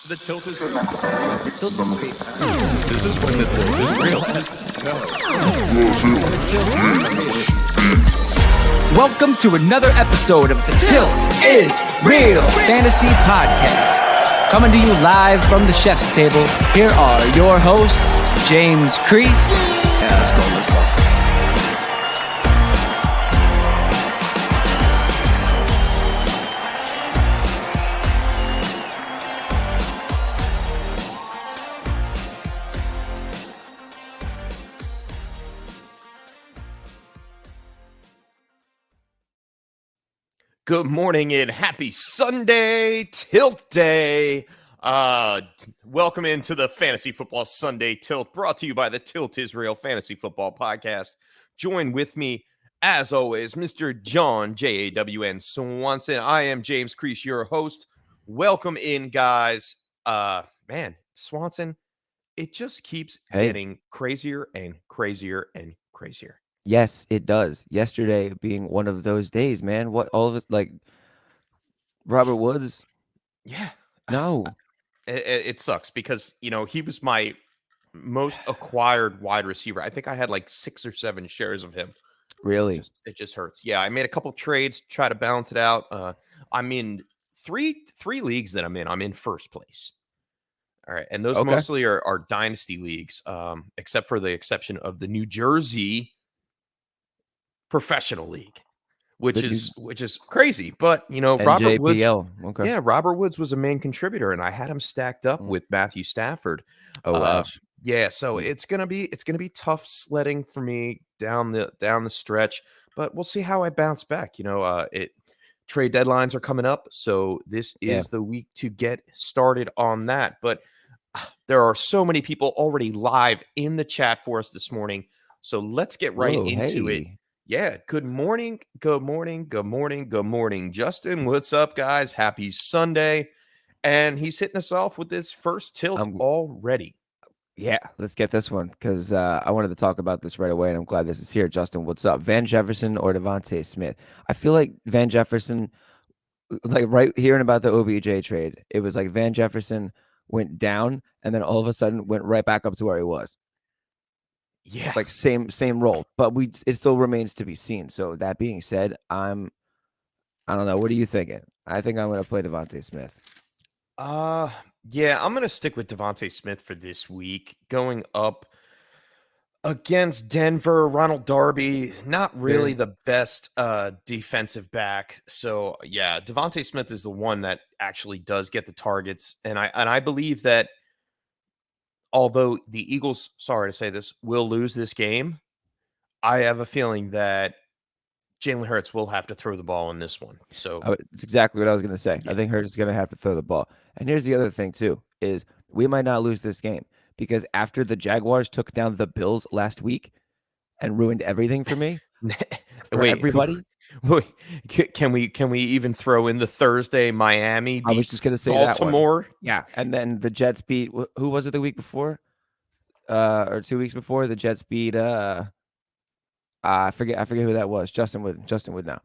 The tilt is real. Tilt is real. This is when the tilt is real. Welcome to another episode of the Tilt is Real Fantasy Podcast. Coming to you live from the chef's table. Here are your hosts, James Crease. Yeah, let's go. Good morning and happy Sunday, Tilt Day. Welcome into the Fantasy Football Sunday Tilt, brought to you by the Tilt Israel Fantasy Football Podcast. Join with me, as always, Mr. John, J-A-W-N Swanson. I am James Crease, your host. Welcome in, guys. Man, Swanson, it just keeps getting crazier and crazier and crazier. Yes, it does. Yesterday being one of those days, man. What all of it, like Robert Woods? Yeah. No. It sucks because, he was my most acquired wide receiver. I think I had like 6 or 7 shares of him. Really? It just hurts. Yeah, I made a couple trades, try to balance it out. I'm in three leagues that I'm in first place. All right. And those mostly are dynasty leagues, except for the exception of the New Jersey Professional League, which is crazy. But Robert Woods, Robert Woods was a main contributor, and I had him stacked up with Matthew Stafford. Yeah, so it's gonna be tough sledding for me down the stretch, but we'll see how I bounce back. Trade deadlines are coming up, so this is the week to get started on that. But there are so many people already live in the chat for us this morning, so let's get right into it. Yeah, good morning. Justin, what's up, guys? Happy Sunday. And he's hitting us off with this first tilt already. Yeah, let's get this one because I wanted to talk about this right away, and I'm glad this is here. Justin, what's up? Van Jefferson or Devonta Smith? I feel like Van Jefferson, like right hearing about the OBJ trade, it was like Van Jefferson went down and then all of a sudden went right back up to where he was. Yeah, like same role, but it still remains to be seen. So that being said, I don't know. What are you thinking? I think I'm going to play Devonta Smith. Yeah, I'm going to stick with Devonta Smith for this week. Going up against Denver, Ronald Darby, not really the best defensive back. So yeah, Devonta Smith is the one that actually does get the targets, and I believe that. Although the Eagles, sorry to say this, will lose this game, I have a feeling that Jalen Hurts will have to throw the ball in this one. So it's exactly what I was going to say. Yeah. I think Hurts is going to have to throw the ball. And here's the other thing, too, is we might not lose this game because after the Jaguars took down the Bills last week and ruined everything for me, everybody. Can we even throw in the Thursday Miami beats I was just going to say Baltimore? Yeah, and then the Jets beat who was it the week before? Or 2 weeks before the Jets beat I forget who that was. Justin would know.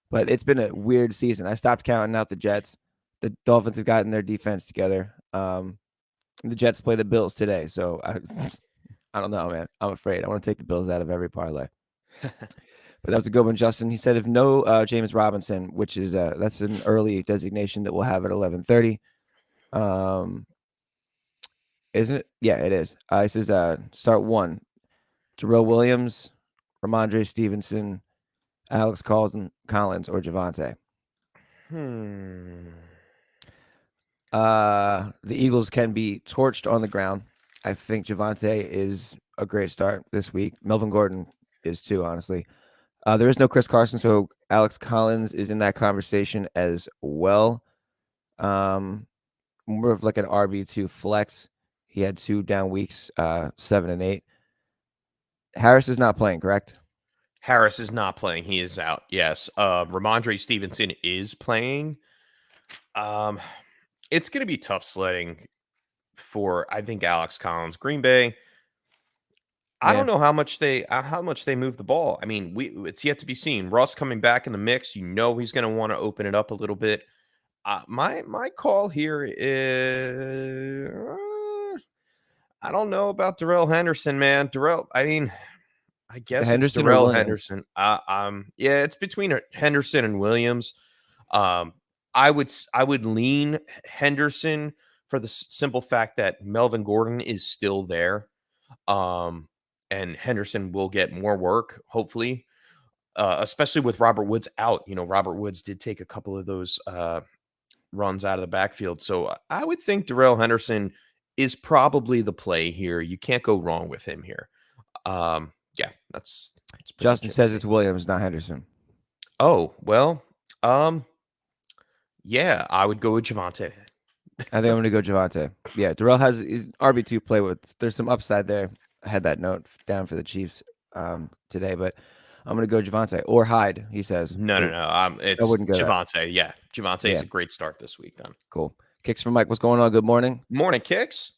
But it's been a weird season. I stopped counting out the Jets. The Dolphins have gotten their defense together. The Jets play the Bills today, so I don't know, man. I'm afraid. I want to take the Bills out of every parlay. But that was a good one, Justin. He said if no James Robinson, which is that's an early designation that we'll have at 11:30. Isn't it? Yeah, it is. He says start 1. Darrell Williams, Ramondre Stevenson, Alex Collins, or Javonte. The Eagles can be torched on the ground. I think Javonte is a great start this week. Melvin Gordon is too, honestly. There is no Chris Carson, so Alex Collins is in that conversation as well. More of like an RB2 flex. He had 2 down weeks, 7 and 8. Harris is not playing, correct? Harris is not playing. He is out. Yes. Ramondre Stevenson is playing. It's going to be tough sledding for, I think, Alex Collins. Green Bay, I don't know how much they move the ball. I mean, it's yet to be seen. Russ coming back in the mix, he's going to want to open it up a little bit. My call here is I don't know about Darrell Henderson, man. I guess it's Henderson or Darrell Williams? Henderson. Yeah, it's between Henderson and Williams. Um, I would lean Henderson for the simple fact that Melvin Gordon is still there. And Henderson will get more work, hopefully, especially with Robert Woods out. Robert Woods did take a couple of those runs out of the backfield. So I would think Darrell Henderson is probably the play here. You can't go wrong with him here. Yeah, that's Justin says it's Williams, not Henderson. Oh, well, yeah, I would go with Javonte. I think I'm going to go Javonte. Yeah, Darrell has RB2 play with. There's some upside there. I had that note down for the Chiefs today, but I'm going to go Javonte or Hyde, he says. No. It's Javonte. Yeah, Javonte is a great start this week then. Cool. Kicks from Mike. What's going on? Good morning. Morning, Kicks.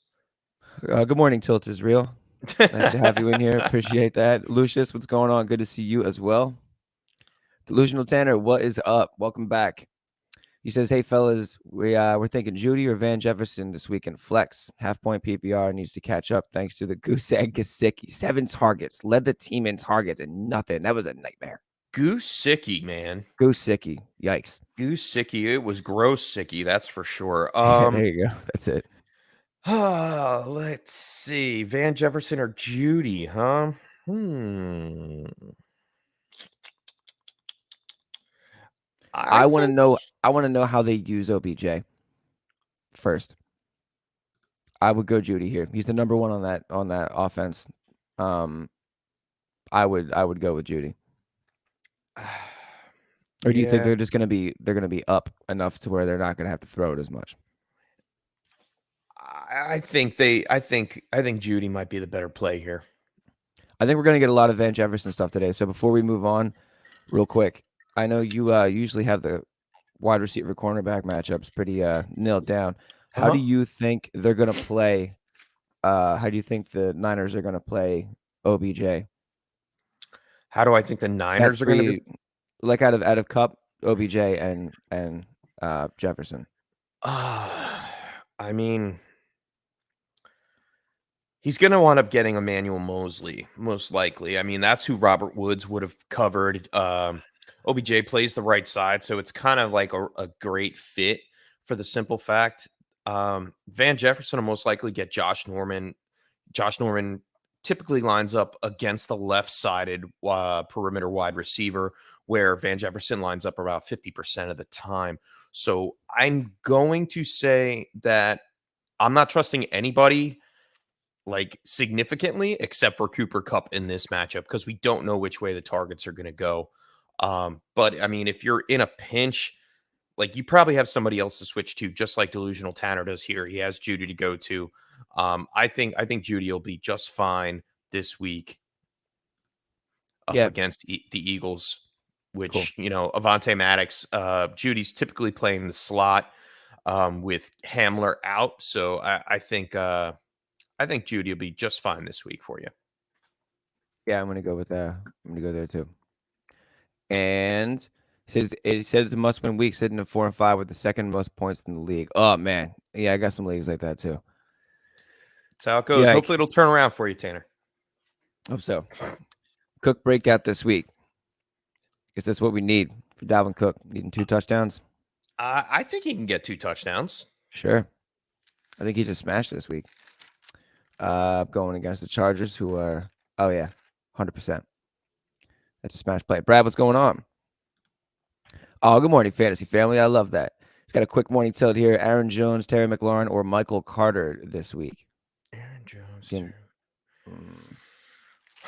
Good morning, Tilt is real. Nice to have you in here. Appreciate that. Lucius, what's going on? Good to see you as well. Delusional Tanner, what is up? Welcome back. He says, hey, fellas, we're thinking Judy or Van Jefferson this week in flex. Half-point PPR needs to catch up thanks to the goose egg Gesicki. 7 targets. Led the team in targets and nothing. That was a nightmare. Gesicki, man. Gesicki. Yikes. Gesicki. It was gross sicky, that's for sure. There you go. That's it. Let's see. Van Jefferson or Judy, huh? I want to know how they use OBJ first. I would go Judy here. He's the number one on that offense. I would go with Judy. Or do you think they're going to be up enough to where they're not going to have to throw it as much? I think Judy might be the better play here. I think we're going to get a lot of Van Jefferson stuff today. So before we move on, real quick, I know you usually have the wide receiver cornerback matchups pretty nailed down. How do you think they're going to play? How do you think the Niners are going to play OBJ? How do I think the Niners are going to be? Like out of Cup, OBJ and Jefferson. I mean, he's going to wind up getting Emmanuel Mosley, most likely. I mean, that's who Robert Woods would have covered. OBJ plays the right side, so it's kind of like a great fit for the simple fact. Van Jefferson will most likely get Josh Norman. Josh Norman typically lines up against the left-sided perimeter wide receiver, where Van Jefferson lines up about 50% of the time. So I'm going to say that I'm not trusting anybody like significantly except for Cooper Kupp in this matchup because we don't know which way the targets are going to go. But I mean, if you're in a pinch, like you probably have somebody else to switch to, just like Delusional Tanner does here. He has Judy to go to. I think Judy will be just fine this week up against the Eagles, which, Avonte Maddox, Judy's typically playing the slot with Hamler out. So I think Judy will be just fine this week for you. Yeah, I'm going to go with that. I'm going to go there too. And it says it's a must-win week, sitting at 4-5 with the second most points in the league. Oh man, yeah, I got some leagues like that too. That's how it goes. Yeah, hopefully it'll turn around for you, Tanner. Hope so. Cook breakout this week. Is this what we need for Dalvin Cook? Needing 2 touchdowns? I think he can get 2 touchdowns. Sure. I think he's a smash this week. Going against the Chargers, who are 100%. That's a smash play. Brad, what's going on? Oh, good morning, fantasy family. I love that. He's got a quick morning tilt here. Aaron Jones, Terry McLaurin, or Michael Carter this week. Aaron Jones.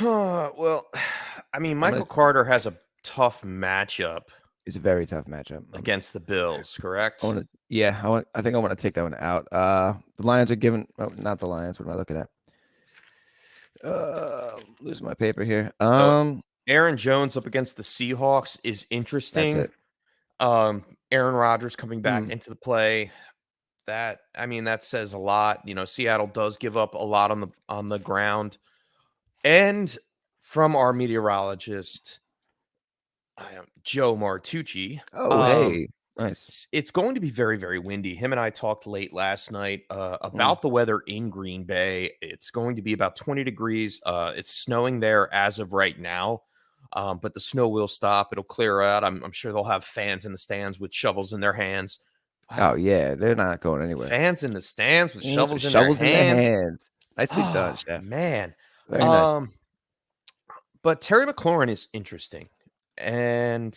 Well, I mean, Michael Carter has a tough matchup. It's a very tough matchup against the Bills, correct? I think I want to take that one out. The Lions are giving. Oh, not the Lions. What am I looking at? Losing my paper here. Aaron Jones up against the Seahawks is interesting. That's it. Aaron Rodgers coming back into the play. That says a lot. Seattle does give up a lot on the ground. And from our meteorologist, Joe Martucci. Hey. Nice. It's going to be very, very windy. Him and I talked late last night about the weather in Green Bay. It's going to be about 20 degrees. It's snowing there as of right now, but the snow will stop. It'll clear out. I'm sure they'll have fans in the stands with shovels in their hands. Wow. Oh, yeah. They're not going anywhere. Fans in the stands with shovels in their hands. Nicely done, Chef. Man. Very nice. But Terry McLaurin is interesting. And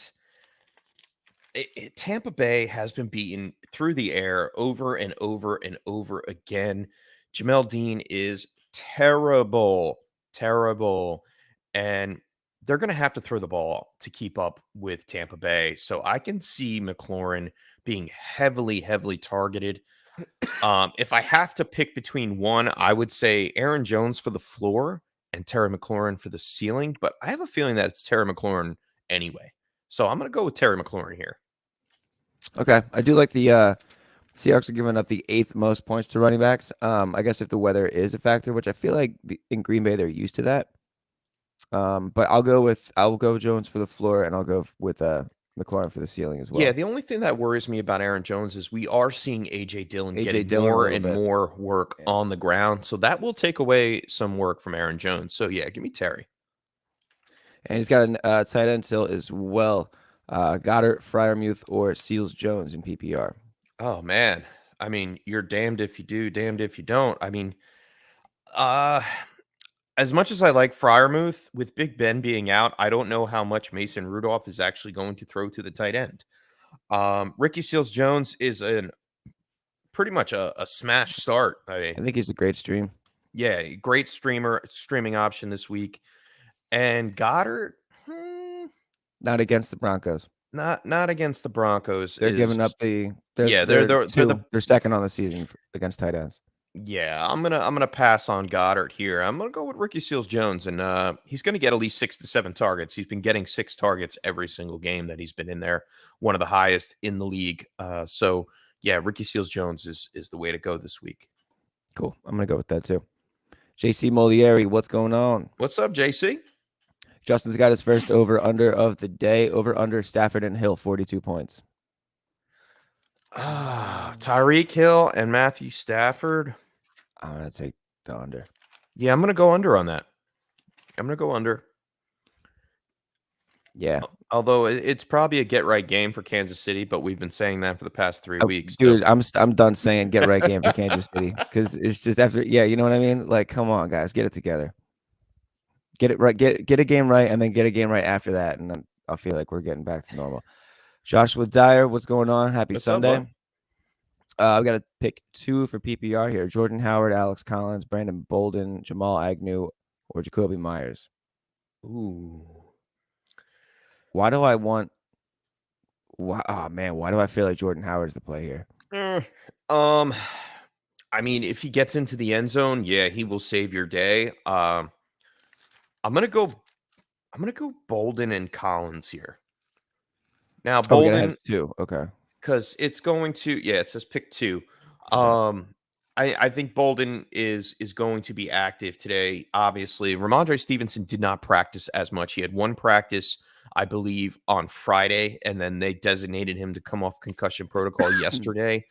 Tampa Bay has been beaten through the air over and over and over again. Jamel Dean is terrible. And they're going to have to throw the ball to keep up with Tampa Bay. So I can see McLaurin being heavily targeted. If I have to pick between one, I would say Aaron Jones for the floor and Terry McLaurin for the ceiling. But I have a feeling that it's Terry McLaurin anyway. So I'm going to go with Terry McLaurin here. Okay. I do like the Seahawks are giving up the 8th most points to running backs. I guess if the weather is a factor, which I feel like in Green Bay they're used to that. But I'll go Jones for the floor, and I'll go with McLaurin for the ceiling as well. Yeah, the only thing that worries me about Aaron Jones is we are seeing A.J. Dillon getting more and more work on the ground. So that will take away some work from Aaron Jones. So, yeah, give me Terry. And he's got a tight end still as well. Goddard, Freiermuth, or Seals Jones in PPR. Oh, man. I mean, you're damned if you do, damned if you don't. I mean, as much as I like Freiermuth, with Big Ben being out, I don't know how much Mason Rudolph is actually going to throw to the tight end. Ricky Seals-Jones is pretty much a smash start. I think he's a great stream. Yeah, great streaming option this week. And Goddard, not against the Broncos. Not against the Broncos. They're giving up they're second on the season against tight ends. Yeah, I'm gonna pass on Goddard here. I'm gonna go with Ricky Seals-Jones, and he's gonna get at least 6 to 7 targets. He's been getting 6 targets every single game that he's been in there, one of the highest in the league. So yeah, Ricky Seals-Jones is the way to go this week. Cool. I'm gonna go with that too. JC Molieri, what's going on? What's up, JC? Justin's got his first over/under of the day. Over/under Stafford and Hill, 42 points. Tyreek Hill and Matthew Stafford. I'm going to take the under. Yeah, I'm going to go under on that. I'm going to go under. Yeah. Although it's probably a get-right game for Kansas City, but we've been saying that for the past 3 weeks. Dude, so. I'm done saying get-right game for Kansas City because it's just after, you know what I mean? Like, come on, guys, get it together. Get it right. Get a game right, and then get a game right after that, and then I'll feel like we're getting back to normal. Joshua Dyer, what's going on? Happy Sunday. I've got to pick 2 for PPR here. Jordan Howard, Alex Collins, Brandon Bolden, Jamal Agnew, or Jacoby Myers. Ooh. Why do I feel like Jordan Howard's the play here? I mean, if he gets into the end zone, yeah, he will save your day. I'm gonna go Bolden and Collins here. Now Bolden 2, okay. Because it's going to, it says pick 2. I think Bolden is going to be active today. Obviously, Ramondre Stevenson did not practice as much. He had 1 practice, I believe, on Friday, and then they designated him to come off concussion protocol yesterday.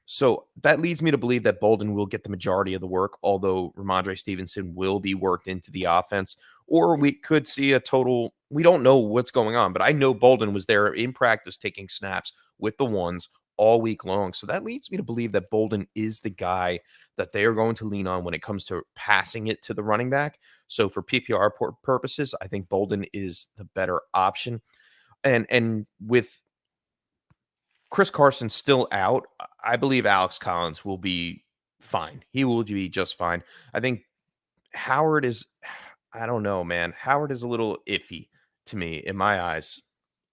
So that leads me to believe that Bolden will get the majority of the work, although Ramondre Stevenson will be worked into the offense. Or we could see a total, we don't know what's going on, but I know Bolden was there in practice taking snaps with the ones all week long. So that leads me to believe that Bolden is the guy that they are going to lean on when it comes to passing it to the running back. So for PPR purposes, I think Bolden is the better option. And with Chris Carson still out, I believe Alex Collins will be fine. He will be just fine. I think Howard is, I don't know, man. Howard is a little iffy to me in my eyes.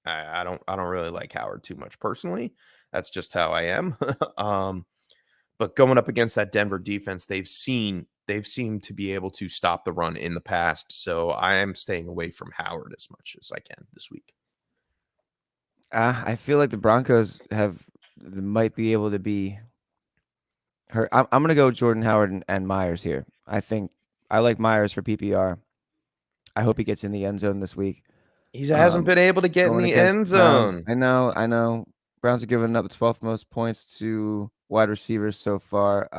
I don't really like Howard too much personally. That's just how I am. But going up against that Denver defense, they've seemed to be able to stop the run in the past. So I am staying away from Howard as much as I can this week. I feel like the Broncos might be able to be hurt. I'm going to go Jordan Howard and Myers here. I think I like Myers for PPR. I hope he gets in the end zone this week. He hasn't been able to get in the end zone. I know. Browns are giving up the 12th most points to wide receivers so far.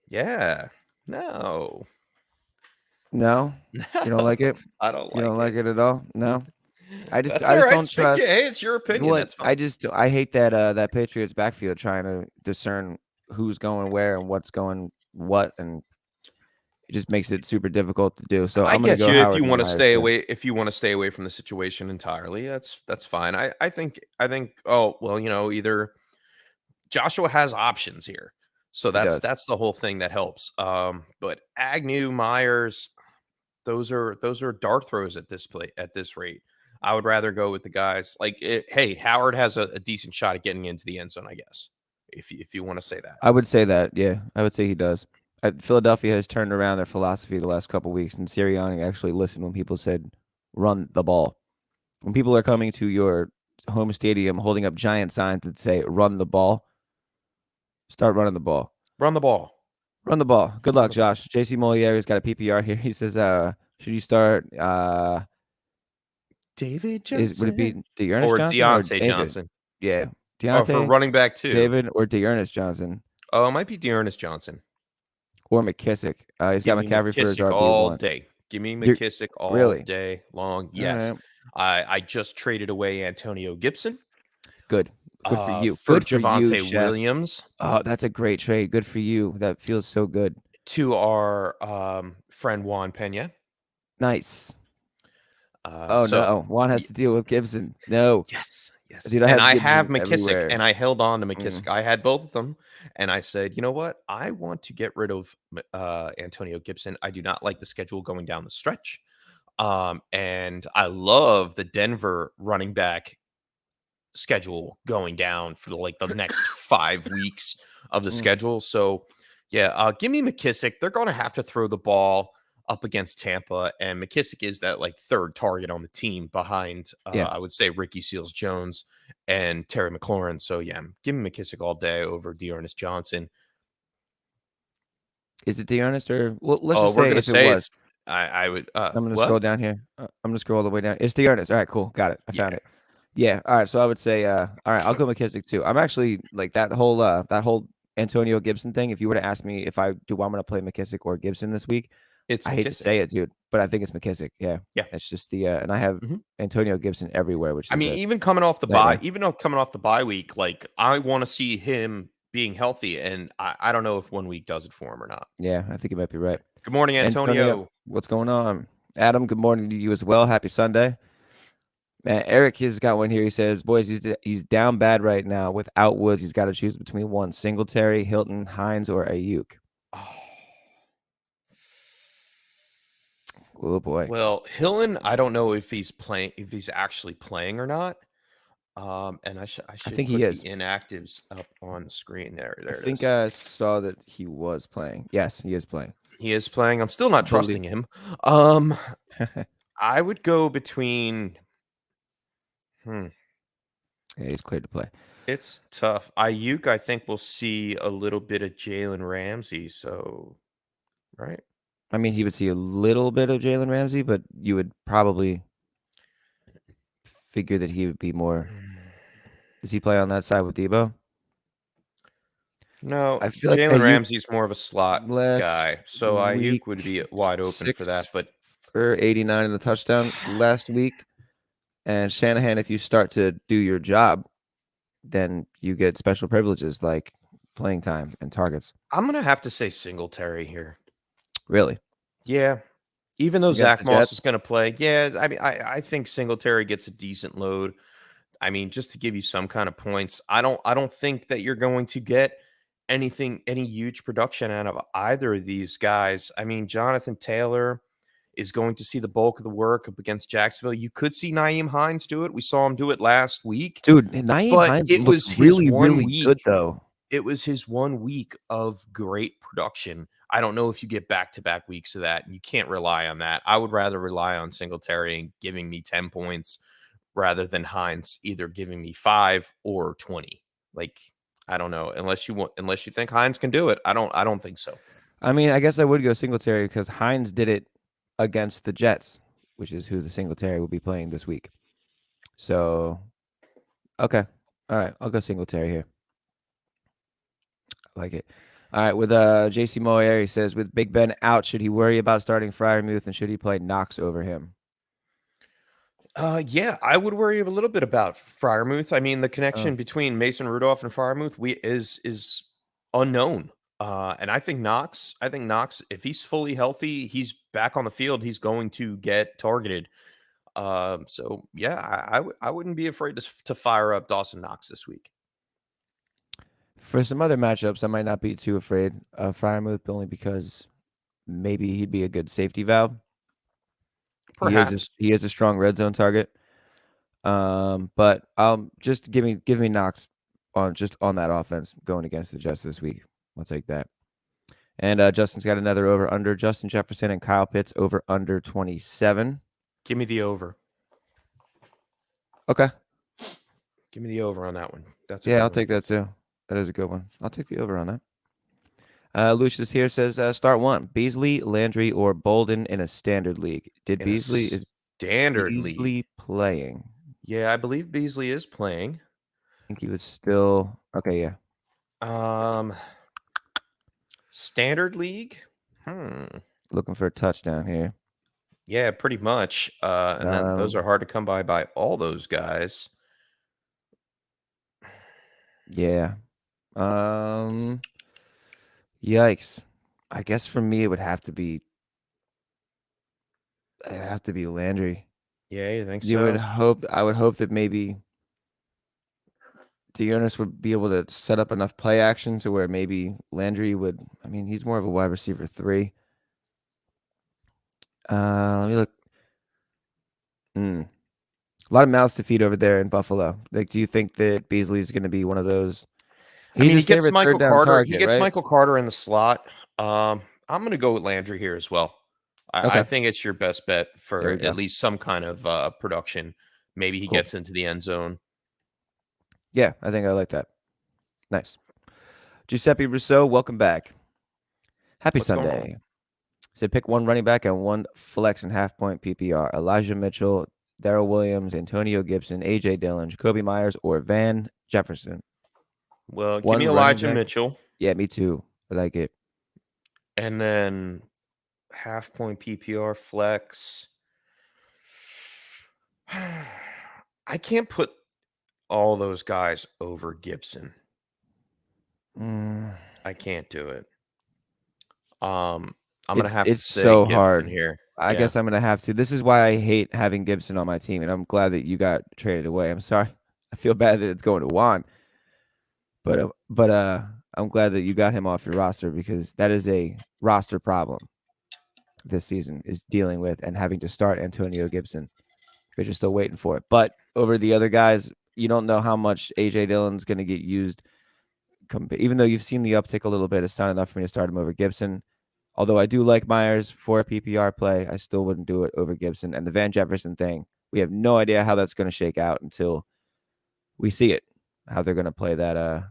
Yeah. No. No? You don't like it? I don't You don't like like it at all? No? I just That's all right. don't trust. Hey, it's your opinion. That's fine. I hate that Patriots backfield trying to discern who's going where and what's going what, and it just makes it super difficult to do. So I'm gonna go you Howard if you want to Myers stay too. away. If you want to stay away from the situation entirely, that's fine. I think. Oh well, either Joshua has options here, so that's the whole thing that helps. But Agnew, Myers, those are dart throws at this rate. I would rather go with the guys like hey, Howard has a decent shot at getting into the end zone, I guess. If you want to say that, I would say that. Yeah, I would say he does. Philadelphia has turned around their philosophy the last couple of weeks, and Sirianni actually listened when people said, "Run the ball." When people are coming to your home stadium holding up giant signs that say "Run the ball," start running the ball. Run the ball. Run the ball. Good luck, Josh. JC Molieri's got a PPR here. He says, "Should you start David Johnson? Would it be Dearness or Johnson Deontay or Johnson? Yeah, Deontay for running back too. David or Dearness Johnson. Oh, it might be Dearness Johnson or McKissick. He's got McCaffrey for his RB1 all day. Give me McKissick all day long. Yes, right. I just traded away Antonio Gibson. Good for you. For Good Javonte for you, Williams. Oh, that's a great trade. Good for you. That feels so good. To our friend Juan Pena. Nice. No, Juan has to deal with Gibson. No. Yes. And I have McKissick, everywhere. And I held on to McKissick. I had both of them, and I said, you know what? I want to get rid of Antonio Gibson. I do not like the schedule going down the stretch, and I love the Denver running back schedule going down for the next 5 weeks of the schedule. So, yeah, give me McKissick. They're going to have to throw the ball up against Tampa, and McKissick is that third target on the team behind, I would say, Ricky Seals-Jones and Terry McLaurin. So, yeah, give me McKissick all day over Dearness Johnson. Is it Dearness or let's just say if it was. I would. I'm going to scroll down here. I'm going to scroll all the way down. It's Dearness. All right, cool. Got it. I found it. Yeah. All right. So I would say, all right, I'll go McKissick too. I'm actually that whole Antonio Gibson thing. If you were to ask me if I'm going to play McKissick or Gibson this week, I hate to say it, dude, but I think it's McKissick. Yeah. It's just and I have Antonio Gibson everywhere, which is even coming off the bye week, I want to see him being healthy, and I don't know if 1 week does it for him or not. Yeah, I think you might be right. Good morning, Antonio. What's going on? Adam, good morning to you as well. Happy Sunday. Man, Eric has got one here. He says, boys, he's down bad right now. Without Woods, he's got to choose between one, Singletary, Hilton, Hines, or Ayuk. Oh boy. Well, Hilton, I don't know if he's actually playing or not. And I should think put he is. The inactives up on the screen. There I think I saw that he was playing. Yes, he is playing. He is playing. I'm still not trusting him. I would go between. Yeah, he's cleared to play. It's tough. Ayuk, I think we'll see a little bit of Jalen Ramsey. So, right. I mean, he would see a little bit of Jalen Ramsey, but you would probably figure that he would be more. Does he play on that side with Debo? No, I feel Jalen Ramsey's more of a slot guy, so Ayuk would be wide open for that. But for 89 in the touchdown last week, and Shanahan, if you start to do your job, then you get special privileges like playing time and targets. I'm gonna have to say Singletary here. Really? Yeah. Even though Zach Moss is going to play, I mean, I think Singletary gets a decent load. I mean, just to give you some kind of points, I don't think that you're going to get any huge production out of either of these guys. I mean, Jonathan Taylor is going to see the bulk of the work up against Jacksonville. You could see Nyheim Hines do it. We saw him do it last week. Dude, Nyheim Hines was really good, though. It was his 1 week of great production. I don't know if you get back-to-back weeks of that. You can't rely on that. I would rather rely on Singletary and giving me 10 points rather than Hines either giving me 5 or 20. I don't know. Unless you think Hines can do it. I don't think so. I mean, I guess I would go Singletary because Hines did it against the Jets, which is who the Singletary will be playing this week. So, okay. All right. I'll go Singletary here. I like it. All right. With JC Moyer, he says, with Big Ben out, should he worry about starting Freiermuth and should he play Knox over him? Yeah, I would worry a little bit about Freiermuth. I mean, the connection between Mason Rudolph and Freiermuth is unknown. And I think Knox, if he's fully healthy, he's back on the field, he's going to get targeted. So yeah, I wouldn't be afraid to fire up Dawson Knox this week. For some other matchups, I might not be too afraid of Freiermuth only because maybe he'd be a good safety valve. Perhaps he is a strong red zone target. But just give me Knox on that offense going against the Jets this week. I'll take that. And Justin's got another over under. Justin Jefferson and Kyle Pitts over under 27. Give me the over. Okay. Give me the over on that one. I'll take that too. That is a good one. I'll take the over on that. Lucius here says start one: Beasley, Landry, or Bolden in a standard league. Did Beasley playing? Yeah, I believe Beasley is playing. I think he was still okay. Yeah. Standard league. Looking for a touchdown here. Yeah, pretty much. And then those are hard to come by all those guys. Yeah. Yikes. I guess for me it would have to be Landry. Yeah, you think so? I would hope that maybe Dearness would be able to set up enough play action to where maybe Landry would. I mean, he's more of a wide receiver 3. Let me look. A lot of mouths to feed over there in Buffalo. Like, do you think that Beasley is going to be one of those? He gets Michael Carter. He gets Michael Carter in the slot. I'm going to go with Landry here as well. I think it's your best bet for at least some kind of production. Maybe he gets into the end zone. Yeah, I think I like that. Nice. Giuseppe Rousseau, welcome back. Happy Sunday. So pick one running back and one flex and half-point PPR. Elijah Mitchell, Darrell Williams, Antonio Gibson, A.J. Dillon, Jacoby Myers, or Van Jefferson. Well, give me Elijah Mitchell. Yeah, me too. I like it. And then half-point PPR flex. I can't put all those guys over Gibson. I can't do it. I'm gonna have to say so Gibson hard here. I guess I'm gonna have to. This is why I hate having Gibson on my team, and I'm glad that you got traded away. I'm sorry. I feel bad that it's going to Juan, but I'm glad that you got him off your roster because that is a roster problem this season is dealing with and having to start Antonio Gibson because you're still waiting for it. But over the other guys, you don't know how much A.J. Dillon's going to get used. Even though you've seen the uptick a little bit, it's not enough for me to start him over Gibson. Although I do like Myers for a PPR play, I still wouldn't do it over Gibson. And the Van Jefferson thing, we have no idea how that's going to shake out until we see it, how they're going to play that. I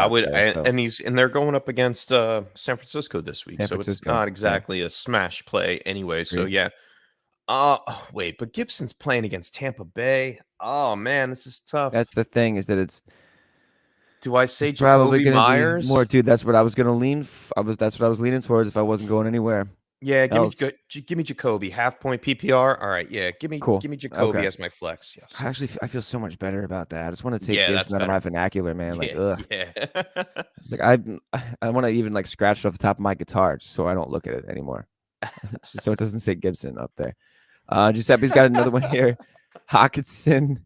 would, and they're going up against San Francisco this week, so it's not exactly a smash play anyway. So yeah. Wait, but Gibson's playing against Tampa Bay. Oh man, this is tough. That's the thing is that it's. Do I say Jacoby Myers? More, dude. That's what I was going to lean. That's what I was leaning towards if I wasn't going anywhere. Yeah, give me Jacoby, half-point PPR. All right, yeah, give me Jacoby as my flex. Yes, I feel so much better about that. I just want to take Gibson out of my vernacular, man. Like, ugh. Yeah. It's like I want to even like scratch it off the top of my guitar just so I don't look at it anymore, so it doesn't say Gibson up there. Giuseppe's got another one here: Hockenson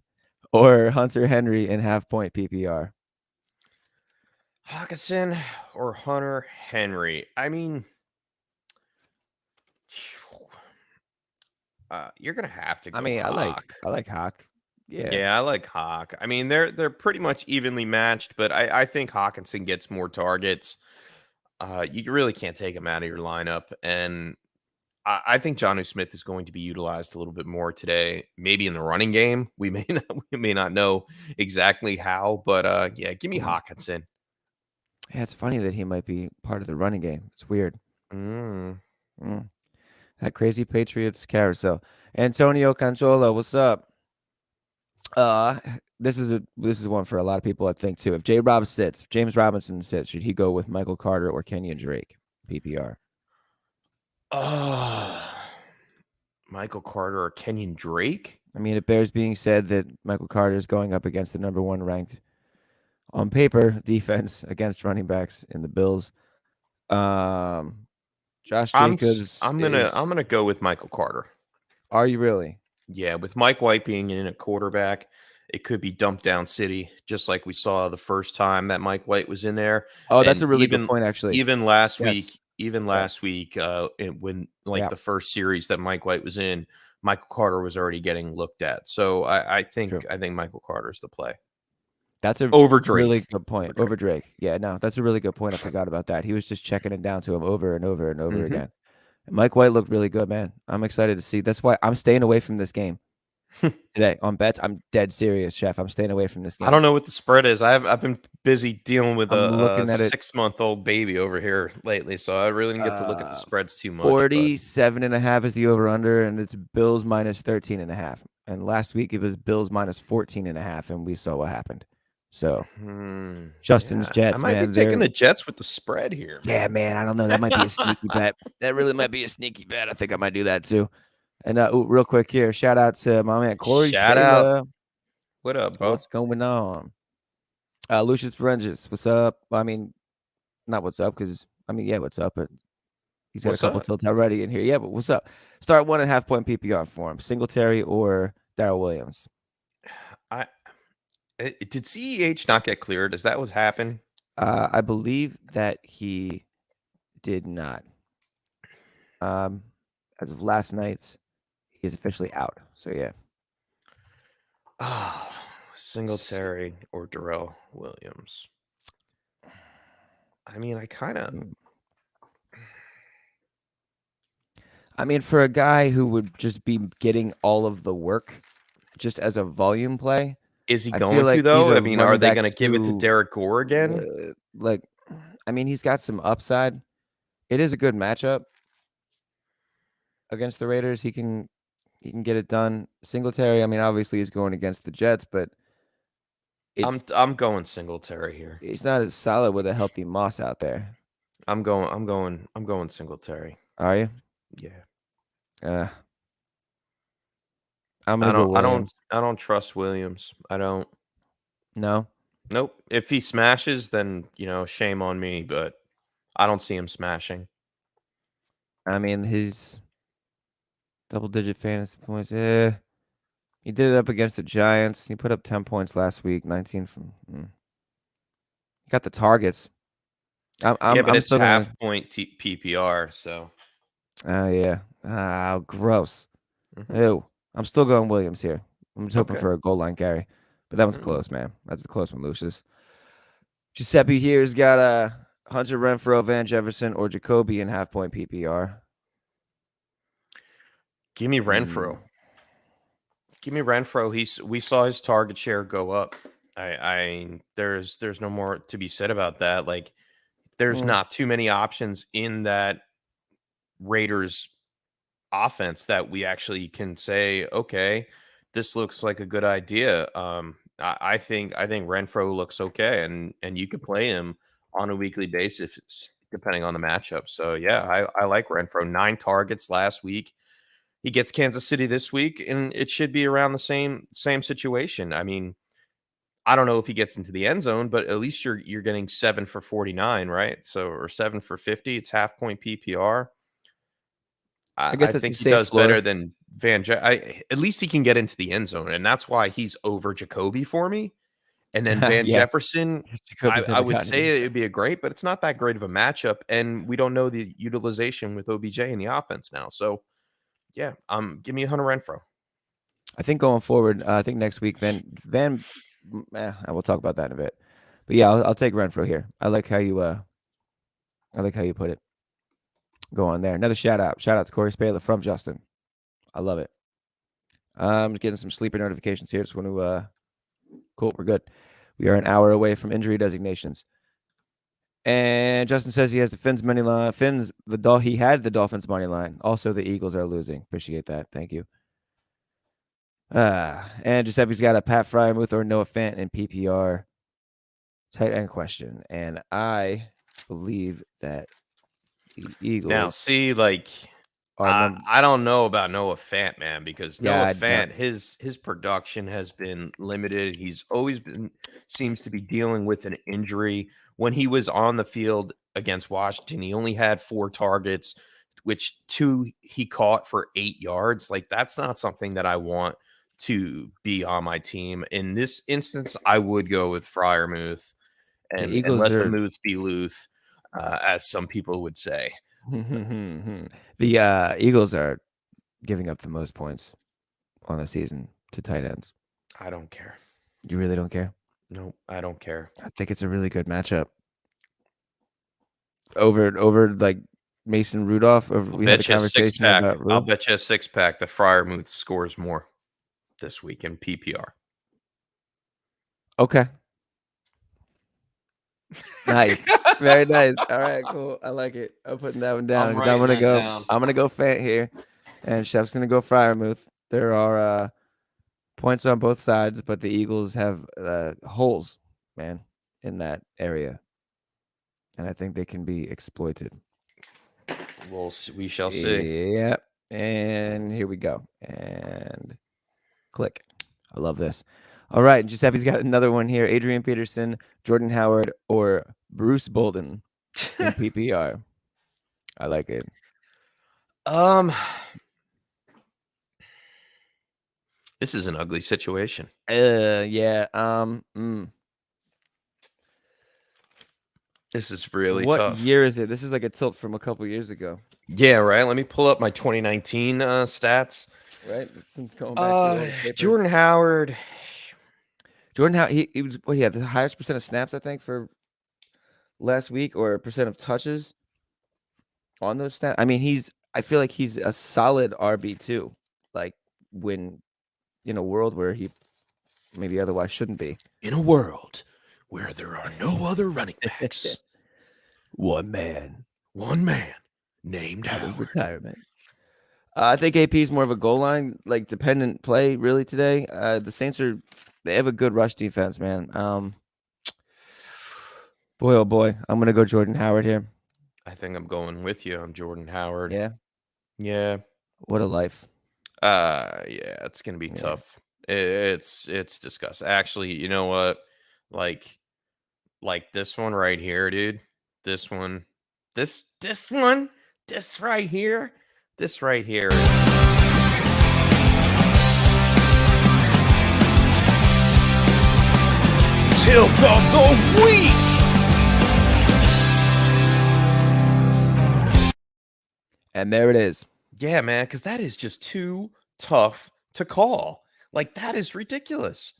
or Hunter Henry in half-point PPR. Hockenson or Hunter Henry. I mean, you're gonna have to go. I like Hawk. Yeah, I like Hawk. I mean, they're pretty much evenly matched, but I think Hockenson gets more targets. You really can't take him out of your lineup, and I think Jonnu Smith is going to be utilized a little bit more today. Maybe in the running game, we may not know exactly how, but yeah, give me Hockenson. Yeah, it's funny that he might be part of the running game. It's weird. That crazy Patriots carousel. Antonio Canchola, what's up? This is one for a lot of people, I think, too. If James Robinson sits, should he go with Michael Carter or Kenyan Drake? PPR. Michael Carter or Kenyan Drake? I mean, it bears being said that Michael Carter is going up against the number 1 ranked on paper defense against running backs in the Bills. Josh Jacobs. I'm gonna go with Michael Carter. Are you really? Yeah, with Mike White being in a quarterback, it could be dumped down city, just like we saw the first time that Mike White was in there. Oh, that's a really good point, actually. Even last week, when the first series that Mike White was in, Michael Carter was already getting looked at. So I think Michael Carter's the play. That's a really good point. Over Drake. Yeah, no, that's a really good point. I forgot about that. He was just checking it down to him over and over and over again. And Mike White looked really good, man. I'm excited to see. That's why I'm staying away from this game today on bets. I'm dead serious, Chef. I'm staying away from this game. I don't know what the spread is. I've been busy dealing with a 6-month-old baby over here lately, so I really didn't get to look at the spreads too much. 47.5 is the over/under, and it's Bills minus 13.5. And last week it was Bills minus 14.5, and we saw what happened. So Justin's Jets. I might be taking the Jets with the spread here. Yeah, man. I don't know. That might be a sneaky bet. That really might be a sneaky bet. I think I might do that too. And real quick here, shout out to my man Corey. Shout out. What up, bro? What's going on? Lucius Ferengis, what's up? I mean, not what's up, because what's up? But he's got a couple tilts already in here. Yeah, but what's up? Start 1.5 point PPR for him. Singletary or Darrell Williams? Did CEH not get cleared? Is that what happened? I believe that he did not. As of last night's, he is officially out. So yeah. Singletary or Darrell Williams. I mean, for a guy who would just be getting all of the work just as a volume play. Is he going to, though? I mean, are they going to give it to Derek Gore again? He's got some upside. It is a good matchup against the Raiders. He can get it done. Singletary, obviously he's going against the Jets, but I'm going Singletary here. He's not as solid with a healthy Moss out there. I'm going Singletary. Are you? Yeah. I don't trust Williams. I don't. No. Nope. If he smashes, then shame on me. But I don't see him smashing. His double-digit fantasy points. He did it up against the Giants. He put up 10 points last week. 19 from. He got the targets. But it's half-point PPR. So. Oh yeah. Gross. Ew. I'm still going Williams here. I'm just hoping for a goal line carry. But that one's close, man. That's a close one, Lucius. Giuseppe here's got Hunter Renfrow, Van Jefferson, or Jacoby in half-point PPR. Give me Renfrow. Give me Renfrow. We saw his target share go up. There's no more to be said about that. Like, there's not too many options in that Raiders offense that we actually can say, okay, this looks like a good idea. I think Renfrow looks okay, and you could play him on a weekly basis depending on the matchup. So yeah, I like Renfrow. 9 targets last week. He gets Kansas City this week, and it should be around the same situation. I mean, I don't know if he gets into the end zone, but at least you're getting 7 for 49, right? So, or 7 for 50. It's half-point PPR. I think he does better than at least he can get into the end zone, and that's why he's over Jacoby for me. And then Van Jefferson, I would say it would be a great, but it's not that great of a matchup, and we don't know the utilization with OBJ in the offense now. So, yeah, give me Hunter Renfrow. I think going forward, I think next week, Van, we'll talk about that in a bit. But yeah, I'll take Renfrow here. I like how you put it. Go on there. Another shout out to Corey Spayla from Justin. I love it. I'm just getting some sleeper notifications here. Just want to cool, we're good. We are an hour away from injury designations. And Justin says he has the Fins money line. He had the Dolphins money line. Also, the Eagles are losing. Appreciate that. Thank you. And Giuseppe's got a Pat Fryermuth or Noah Fant in PPR tight end question, and I believe that the Eagles now see like. I don't know about Noah Fant, man, because Noah Fant, his production has been limited. He's always seems to be dealing with an injury. When he was on the field against Washington, he only had 4 targets, which 2 he caught for 8 yards. Like, that's not something that I want to be on my team. In this instance, I would go with Fryermuth and let the Muth be Luth, as some people would say. The Eagles are giving up the most points on the season to tight ends. I don't care. You really don't care? No, I don't care. I think it's a really good matchup. Over like Mason Rudolph. We had a conversation about I'll bet you a 6-pack. The Fryermuth scores more this week in PPR. Okay. Nice. Very nice. All right, cool. I like it. I'm putting that one down because I'm gonna go Fant here, and Chef's gonna go Fryermuth. There are points on both sides, but the Eagles have holes, man, in that area, and I think they can be exploited. We shall see. Yep. And here we go. And click. I love this. All right, Giuseppe's got another one here. Adrian Peterson, Jordan Howard, or Bruce Bolden in PPR. I like it. This is an ugly situation. Yeah. This is really tough. What year is it? This is like a tilt from a couple years ago. Yeah, right. Let me pull up my 2019 stats. Right. Going back Jordan Howard. He had the highest percent of snaps, I think, for last week, or percent of touches on those stats. I mean, I feel like he's a solid RB2, like when in a world where he maybe otherwise shouldn't be. In a world where there are no other running backs. One man named Howard. Retirement. I think AP is more of a goal line, like dependent play really today. The Saints they have a good rush defense, man. Boy, oh boy, I'm gonna go Jordan Howard here. I think I'm going with you. I'm Jordan Howard. Yeah. What a life. Yeah, it's gonna be tough. It's disgusting. Actually, you know what? Like this one right here, dude. This one. This right here. This right here. Tilt of the week. And there it is. Yeah, man, because that is just too tough to call. Like, that is ridiculous.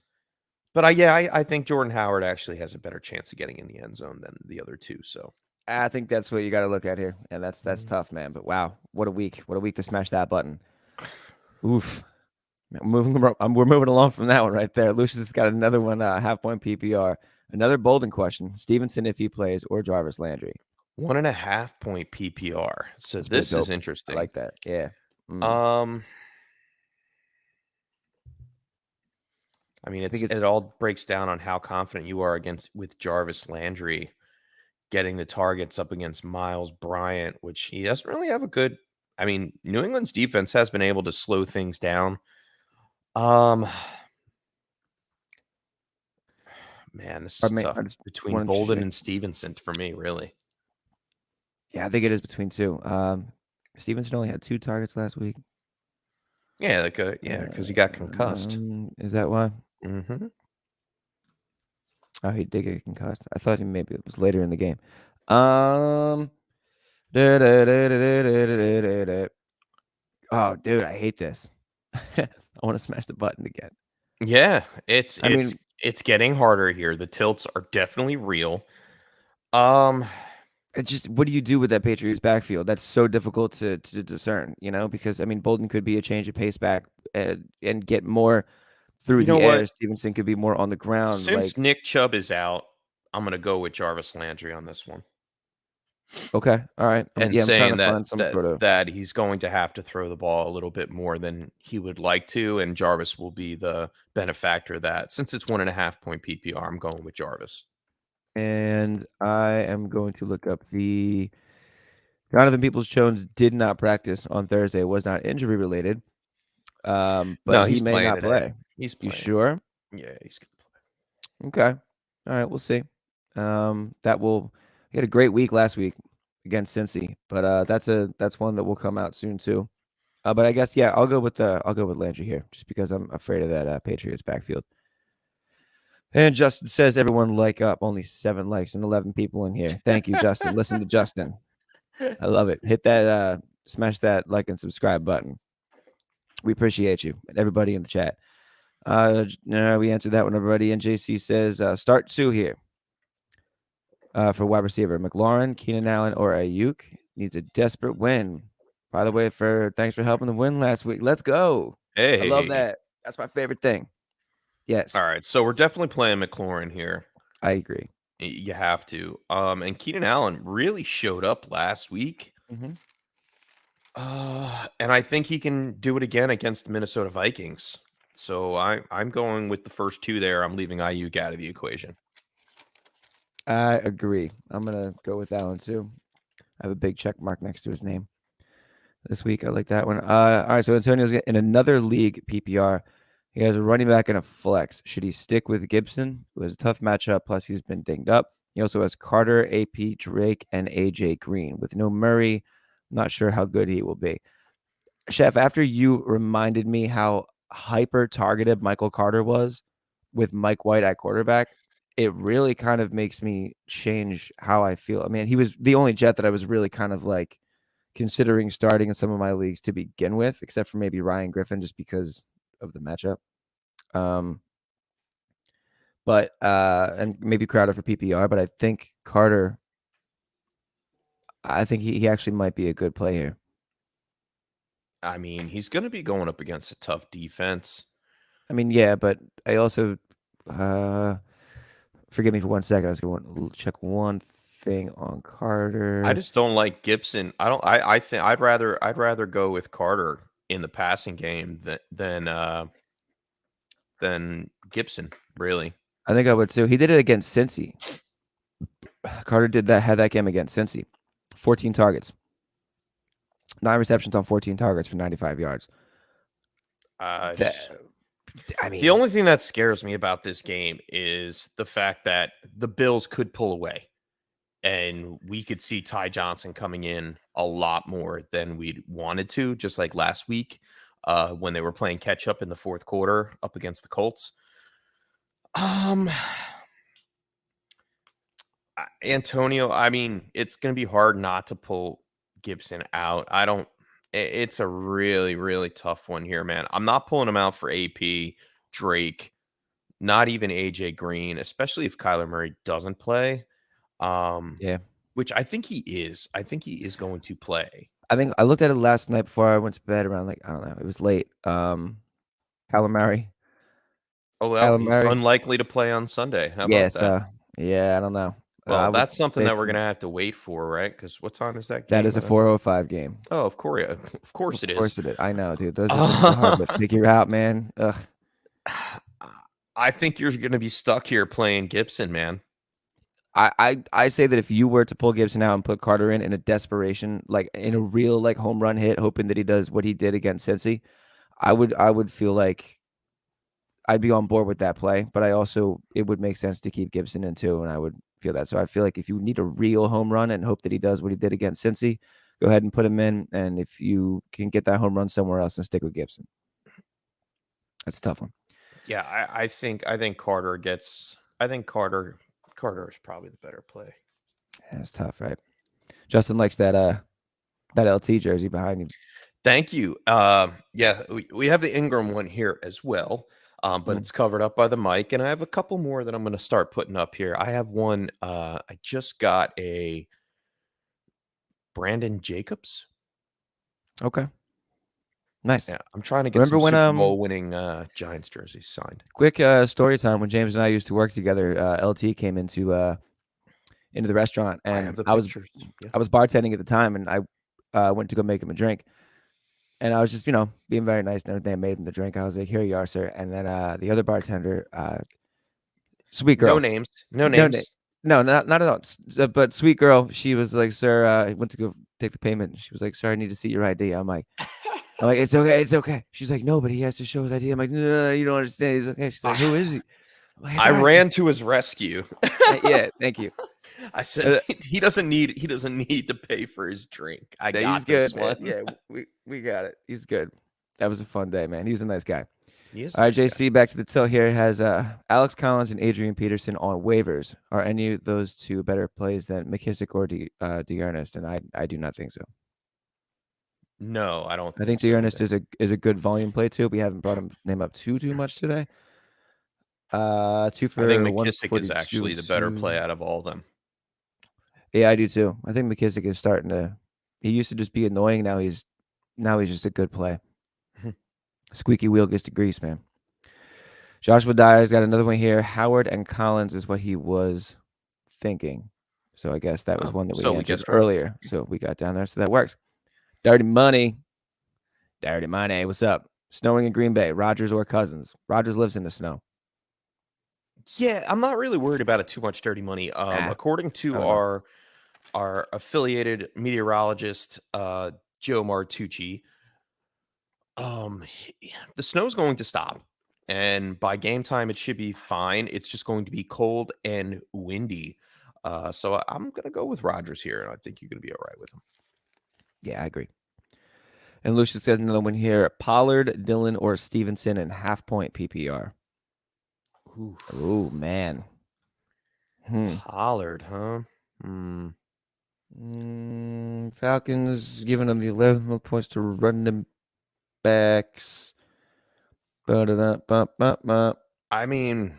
But I think Jordan Howard actually has a better chance of getting in the end zone than the other two. So I think that's what you got to look at here, and that's tough, man. But wow, what a week! What a week to smash that button. Oof. We're moving along from that one right there. Lucius has got another one, half-point PPR. Another Bolden question: Stevenson if he plays, or Jarvis Landry. 1.5 point PPR. So this is interesting. I like that. Yeah. I mean, it all breaks down on how confident you are with Jarvis Landry getting the targets up against Miles Bryant, which he doesn't really have a good. I mean, New England's defense has been able to slow things down. Man, this is tough between Bolden and Stevenson for me, really. Yeah, I think it is between two. Stevenson only had 2 targets last week. Yeah, because he got concussed. Is that why? Mm-hmm. Oh, he did get concussed. I thought maybe it was later in the game. Oh, dude, I hate this. I want to smash the button again. Yeah, it's getting harder here. The tilts are definitely real. It's just, what do you do with that Patriots backfield? That's so difficult to discern, because I mean, Bolden could be a change of pace back and get more through the air. Stevenson could be more on the ground. Since Nick Chubb is out, I'm going to go with Jarvis Landry on this one. Okay. All right. And I'm trying saying to find some sort of that he's going to have to throw the ball a little bit more than he would like to, and Jarvis will be the benefactor of that. Since it's 1.5 point PPR, I'm going with Jarvis. And I am going to look up the Donovan Peoples-Jones did not practice on Thursday. It was not injury related. But no, he may not today. play. He's You playing. sure? Yeah, he's going to play. Okay. All right, we'll see. He had a great week last week against Cincy, but that's one that will come out soon too. But I guess I'll go with Landry here, just because I'm afraid of that Patriots backfield. And Justin says, everyone like up. Only 7 likes and 11 people in here. Thank you, Justin. Listen to Justin. I love it. Hit that, smash that like and subscribe button. We appreciate you and everybody in the chat. We answered that one, everybody. And JC says, start 2 here. For wide receiver, McLaurin, Keenan Allen, or Ayuk needs a desperate win. By the way, thanks for helping them win last week. Let's go. Hey. I love that. That's my favorite thing. Yes. All right, so we're definitely playing McLaurin here. I agree. You have to. And Keenan Allen really showed up last week. Mm-hmm. And I think he can do it again against the Minnesota Vikings. So I'm going with the first 2 there. I'm leaving Ayuk out of the equation. I agree. I'm going to go with that one too. I have a big check mark next to his name this week. I like that one. All right, so Antonio's in another league PPR. He has a running back and a flex. Should he stick with Gibson? It was a tough matchup, plus he's been dinged up. He also has Carter, AP, Drake, and AJ Green. With no Murray, I'm not sure how good he will be. Chef, after you reminded me how hyper-targeted Michael Carter was with Mike White at quarterback, it really kind of makes me change how I feel. I mean, he was the only Jet that I was really kind of like considering starting in some of my leagues to begin with, except for maybe Ryan Griffin, just because of the matchup. But and maybe Crowder for PPR, but I think Carter, I think he actually might be a good play here. I mean, he's going to be going up against a tough defense. I mean, yeah, but I also forgive me for 1 second. I was going to check one thing on Carter. I just don't like Gibson. I think I'd rather go with Carter in the passing game than Gibson, really. I think I would too. He did it against Cincy. Carter had that game against Cincy. 14 targets. 9 receptions on 14 targets for 95 yards. I mean, the only thing that scares me about this game is the fact that the Bills could pull away, and we could see Ty Johnson coming in a lot more than we wanted to, just like last week when they were playing catch up in the 4th quarter up against the Colts. Antonio, I mean, it's going to be hard not to pull Gibson out. It's a really, really tough one here, man. I'm not pulling him out for AP, Drake, not even AJ Green, especially if Kyler Murray doesn't play. Which I think he is. I think he is going to play. I think I looked at it last night before I went to bed around, like, I don't know, it was late. Kyler Murray. Oh, well, he's unlikely to play on Sunday. How about that? Yeah, I don't know. Well, that's something that we're going to have to wait for, right? Because what time is that game? That is a 4:05 game. Oh, of course it is. Of course it is. I know, dude. Those are hard to figure out, man. Ugh. I think you're going to be stuck here playing Gibson, man. I say that if you were to pull Gibson out and put Carter in a desperation, like in a real like home run hit, hoping that he does what he did against Cincy, I would feel like I'd be on board with that play. But it would make sense to keep Gibson in too, and I would feel that. So I feel like if you need a real home run and hope that he does what he did against Cincy, go ahead and put him in. And if you can get that home run somewhere else, then stick with Gibson. That's a tough one. Yeah, I think Carter gets. I think Carter is probably the better play. That's tough, right? Justin likes that LT jersey behind you. Thank you. Yeah, we have the Ingram one here as well. But it's covered up by the mic, and I have a couple more that I'm going to start putting up here. I have one. I just got a Brandon Jacobs. Okay, nice. Yeah, I'm trying to get some Super Bowl winning Giants jerseys signed. Quick story time. When James and I used to work together, LT came into into the restaurant, and I was Yeah. bartending at the time, and I went to go make him a drink, and I was just being very nice and everything. I made him the drink. I was like, "Here you are, sir." And then the other bartender, sweet girl, No names. No, not at all. But sweet girl, she was like, "Sir, I went to go take the payment." She was like, "Sir, I need to see your ID." I'm like, "It's okay, it's okay." She's like, "No, but he has to show his ID." I'm like, "No, you don't understand. He's okay." She's like, "Who is he?" Like, I ran to his rescue. Yeah, thank you. I said he doesn't need to pay for his drink. I got this one. Yeah, we got it. He's good. That was a fun day, man. He was a nice guy. He is All right, nice JC, back to the till here. Has Alex Collins and Adrian Peterson on waivers. Are any of those two better plays than McKissick or D'Ernest? And I do not think so. No, I don't. I think D'Ernest is a good volume play too. We haven't brought him up too much today. 2 for I think McKissick is actually the better play out of all of them. Yeah, I do too. I think McKissick is starting to. He used to just be annoying. Now he's just a good play. Squeaky wheel gets to grease, man. Joshua Dyer's got another one here. Howard and Collins is what he was thinking. So I guess that was one that we answered earlier. So we got down there. So that works. Dirty money. What's up? Snowing in Green Bay. Rodgers or Cousins? Rodgers lives in the snow. Yeah, I'm not really worried about it too much. Dirty money. According to our affiliated meteorologist, Joe Martucci, the snow's going to stop, and by game time it should be fine. It's just going to be cold and windy. So I'm gonna go with Rodgers here, and I think you're gonna be all right with him. Yeah, I agree. And Lucius says another one here: Pollard, Dillon, or Stevenson in half-point PPR. Ooh, man. Pollard, huh? Falcons giving them the 11 points to running backs. I mean,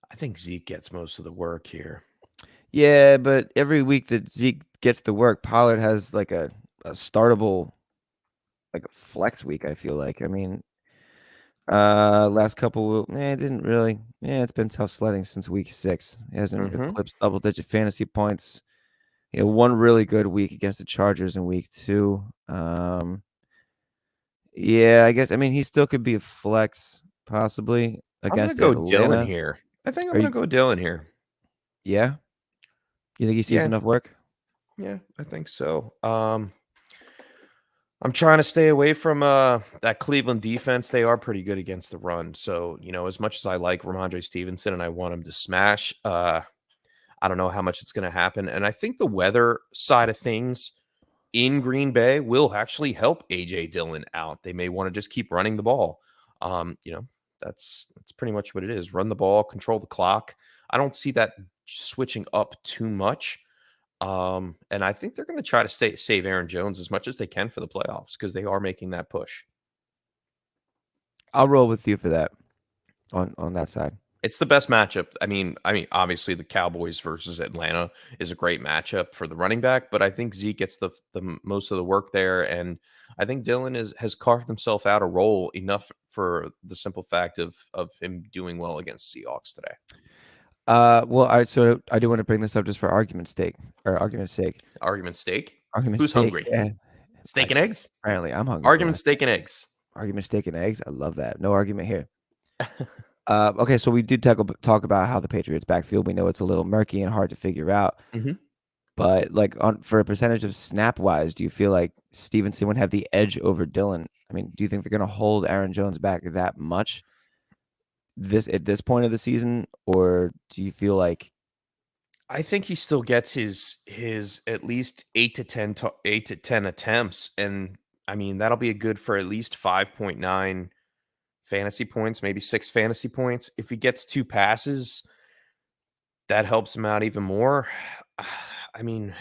I think Zeke gets most of the work here. Yeah, but every week that Zeke gets the work, Pollard has like a startable, like a flex week, I feel like. I mean, last couple, it didn't really. Yeah, it's been tough sledding since week 6. He hasn't eclipsed double-digit fantasy points. One really good week against the Chargers in week 2. Yeah, I guess. I mean, he still could be a flex, possibly against I'm gonna go Atlanta. Dillon here. I think I'm gonna go Dillon here. Yeah, you think he sees enough work? Yeah, I think so. I'm trying to stay away from that Cleveland defense. They are pretty good against the run. So, as much as I like Ramondre Stevenson and I want him to smash, I don't know how much it's going to happen. And I think the weather side of things in Green Bay will actually help A.J. Dillon out. They may want to just keep running the ball. That's pretty much what it is. Run the ball, control the clock. I don't see that switching up too much. And I think they're going to try to save Aaron Jones as much as they can for the playoffs because they are making that push. I'll roll with you for that on that side. It's the best matchup. I mean, obviously the Cowboys versus Atlanta is a great matchup for the running back, but I think Zeke gets the most of the work there, and I think Dillon has carved himself out a role enough for the simple fact of him doing well against Seahawks today. Well, so I do want to bring this up just for argument's sake. Argument's sake? Who's hungry? Yeah. Steak and eggs? Apparently, I'm hungry. Argument, steak, and eggs. Argument, steak, and eggs. I love that. No argument here. Okay, so we did talk about how the Patriots backfield. We know it's a little murky and hard to figure out. But for a percentage of snap wise, do you feel like Stevenson would have the edge over Dillon? I mean, do you think they're going to hold Aaron Jones back that much at this point of the season, or do you feel like? I think he still gets his at least 8 to 10 attempts, and I mean that'll be a good for at least 5.9 fantasy points, maybe 6 fantasy points. If he gets 2 passes, that helps him out even more. I mean,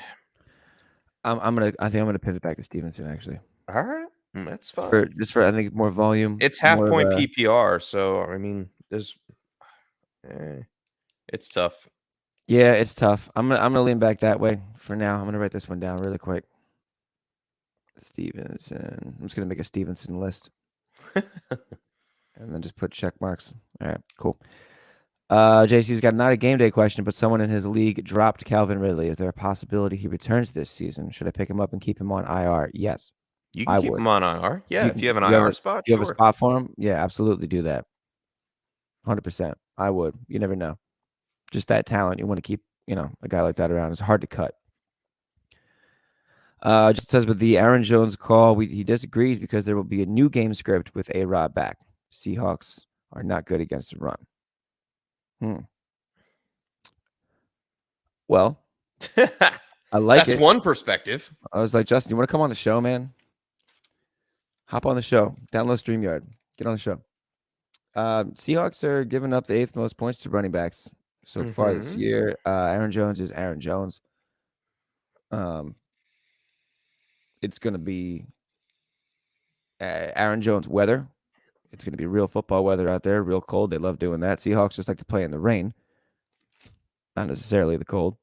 I think I'm gonna pivot back to Stevenson actually. All right, that's fine. For I think more volume. It's half point PPR, so I mean, it's tough. Yeah, it's tough. I'm gonna lean back that way for now. I'm gonna write this one down really quick. Stevenson. I'm just gonna make a Stevenson list. And then just put check marks. All right, cool. JC's got not a game day question, but someone in his league dropped Calvin Ridley. Is there a possibility he returns this season? Should I pick him up and keep him on IR? Yes. You can keep him on IR. Yeah, if you have an IR spot, you have a spot for him? Yeah, absolutely do that. 100%. I would. You never know. Just that talent. You want to keep, a guy like that around. It's hard to cut. Just says with the Aaron Jones call, he disagrees because there will be a new game script with A-Rod back. Seahawks are not good against the run. Well, I like That's one perspective. I was like, Justin, you want to come on the show, man? Hop on the show. Download StreamYard. Get on the show. Seahawks are giving up the 8th most points to running backs so far this year. Aaron Jones is Aaron Jones. It's going to be Aaron Jones weather. It's going to be real football weather out there, real cold. They love doing that. Seahawks just like to play in the rain, not necessarily the cold.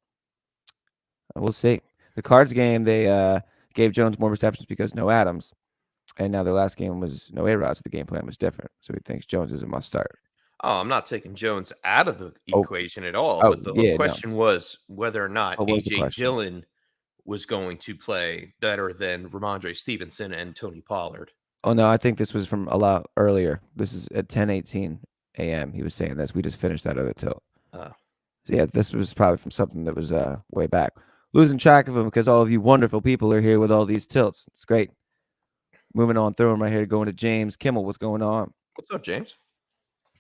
We'll see. The Cards game, they gave Jones more receptions because no Adams. And now their last game was no A-Rod, so the game plan was different. So he thinks Jones is a must-start. Oh, I'm not taking Jones out of the equation at all. But the question was whether or not A.J. Dillon was going to play better than Ramondre Stevenson and Tony Pollard. Oh, no, I think this was from a lot earlier. This is at 10:18 a.m. He was saying this. We just finished that other tilt. So yeah, this was probably from something that was way back. Losing track of him because all of you wonderful people are here with all these tilts. It's great. Moving on through them right here, going to James Kimmel. What's going on? What's up, James?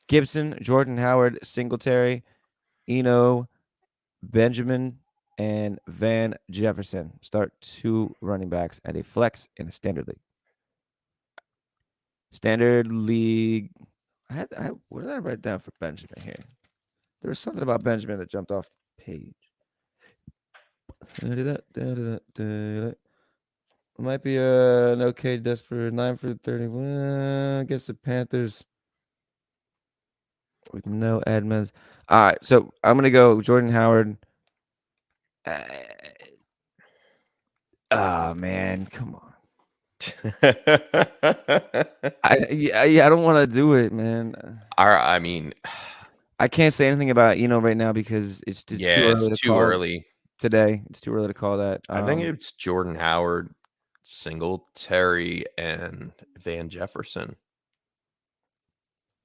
Gibson, Jordan Howard, Singletary, Eno, Benjamin, and Van Jefferson. Start 2 running backs and a flex in a standard league. Standard league. What did I write down for Benjamin here? There was something about Benjamin that jumped off the page. It might be an okay desperate 9 for 31 against the Panthers with no Edmonds. All right, so I'm gonna go Jordan Howard. Oh man, come on. I don't want to do it, man. I mean, I can't say anything about right now because it's too early today. It's too early to call that. I think it's Jordan Howard, Singletary, and Van Jefferson.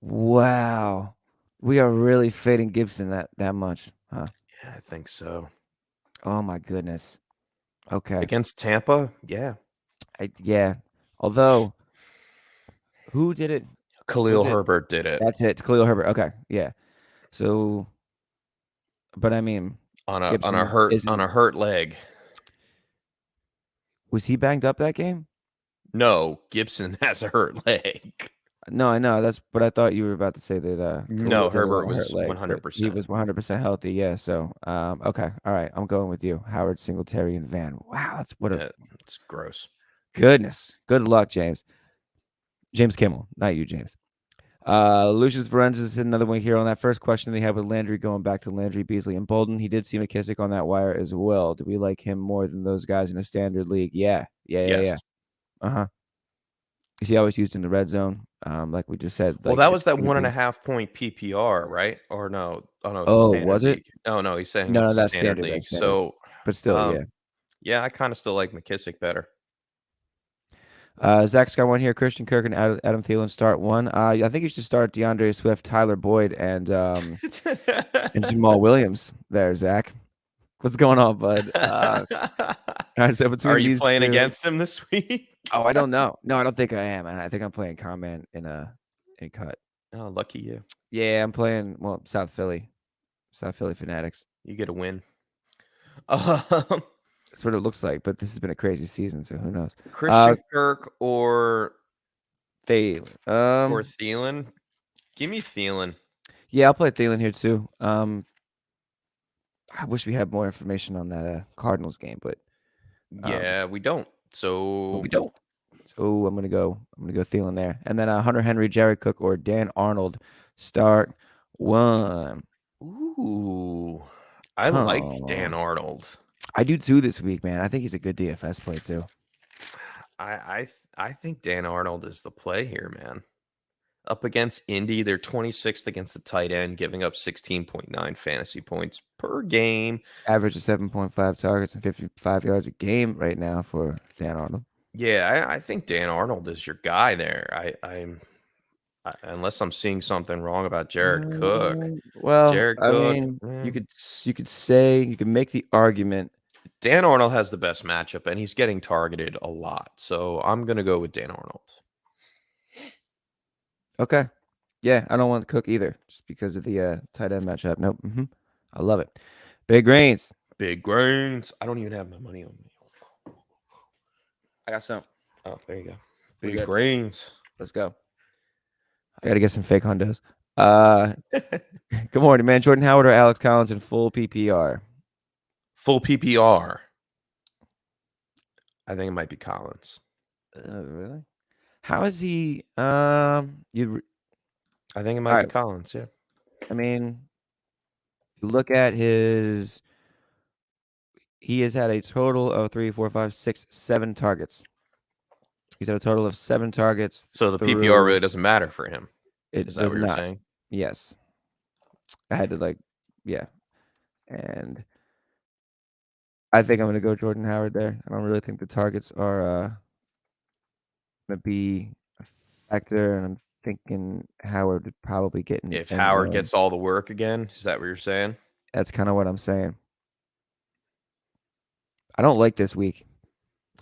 Wow, we are really fading Gibson that much, huh? Yeah, I think so. Oh my goodness. Okay. Against Tampa, yeah. Yeah. Although, who did it? Khalil Herbert did it. That's it. Khalil Herbert. Okay. Yeah. So, but I mean, on a hurt leg. Was he banged up that game? No, Gibson has a hurt leg. No, I know. But I thought you were about to say that. No, Herbert was 100%. He was 100% healthy. Yeah. So, okay. All right. I'm going with you. Howard, Singletary, and Van. Wow. It's gross. Goodness. Good luck, James. James Kimmel, not you, James. Lucius Varenz is another one here on that first question they had with Landry, going back to Landry, Beasley, and Bolden. He did see McKissick on that wire as well. Do we like him more than those guys in a standard league? Yeah. Uh-huh. Is he always used in the red zone? Like we just said. Well, that was that 1.5 point PPR, right? Or no? Oh no. It's was it? Oh no, he's saying no, that's standard league. So, but still, yeah, I kind of still like McKissick better. Zach's got one here. Christian Kirk and Adam Thielen start one. I think you should start DeAndre Swift, Tyler Boyd, and Jamal Williams there, Zach. What's going on, bud? Are you playing against him this week? Oh, I don't know. No, I don't think I am. I think I'm playing Comment in cut. Oh, lucky you. Yeah, I'm playing South Philly Fanatics. You get a win. That's what it looks like, but this has been a crazy season, so who knows? Christian Kirk or Thielen. Or Thielen. Give me Thielen. Yeah, I'll play Thielen here too. I wish we had more information on that Cardinals game, but yeah, we don't. So So I'm gonna go Thielen there, and then Hunter Henry, Jared Cook, or Dan Arnold start one. Ooh, I like Dan Arnold. I do too this week, man. I think he's a good DFS play too. I think Dan Arnold is the play here, man. up against Indy. They're 26th against the tight end, giving up 16.9 fantasy points per game. Average of 7.5 targets and 55 yards a game right now for Dan Arnold. Yeah, I think Dan Arnold is your guy there. Unless I'm seeing something wrong about Jared Cook. Well, Jared I Cook, mean, you could make the argument. Dan Arnold has the best matchup, and he's getting targeted a lot. So I'm gonna go with Dan Arnold. Okay. Yeah, I don't want Cook either, just because of the tight end matchup. Nope. I love it. Big Greens. Big Greens. I don't even have my money on me. I got some. Oh, there you go. Big Greens. Let's go. I got to get some fake Hondos. Good morning, man. Jordan Howard or Alex Collins in full PPR? Full PPR. I think it might be Collins. Really? How is he? I think it might be Collins. Yeah. I mean, look at his. He has had a total of 3, 4, 5, 6, 7 targets. He's had a total of 7 targets. So the PPR really doesn't matter for him. Is that what you're saying? Yes. I had to yeah. And I think I'm going to go Jordan Howard there. I don't really think the targets are going to be a factor. And I'm thinking Howard would probably get in. If Howard gets all the work again, is that what you're saying? That's kind of what I'm saying. I don't like this week.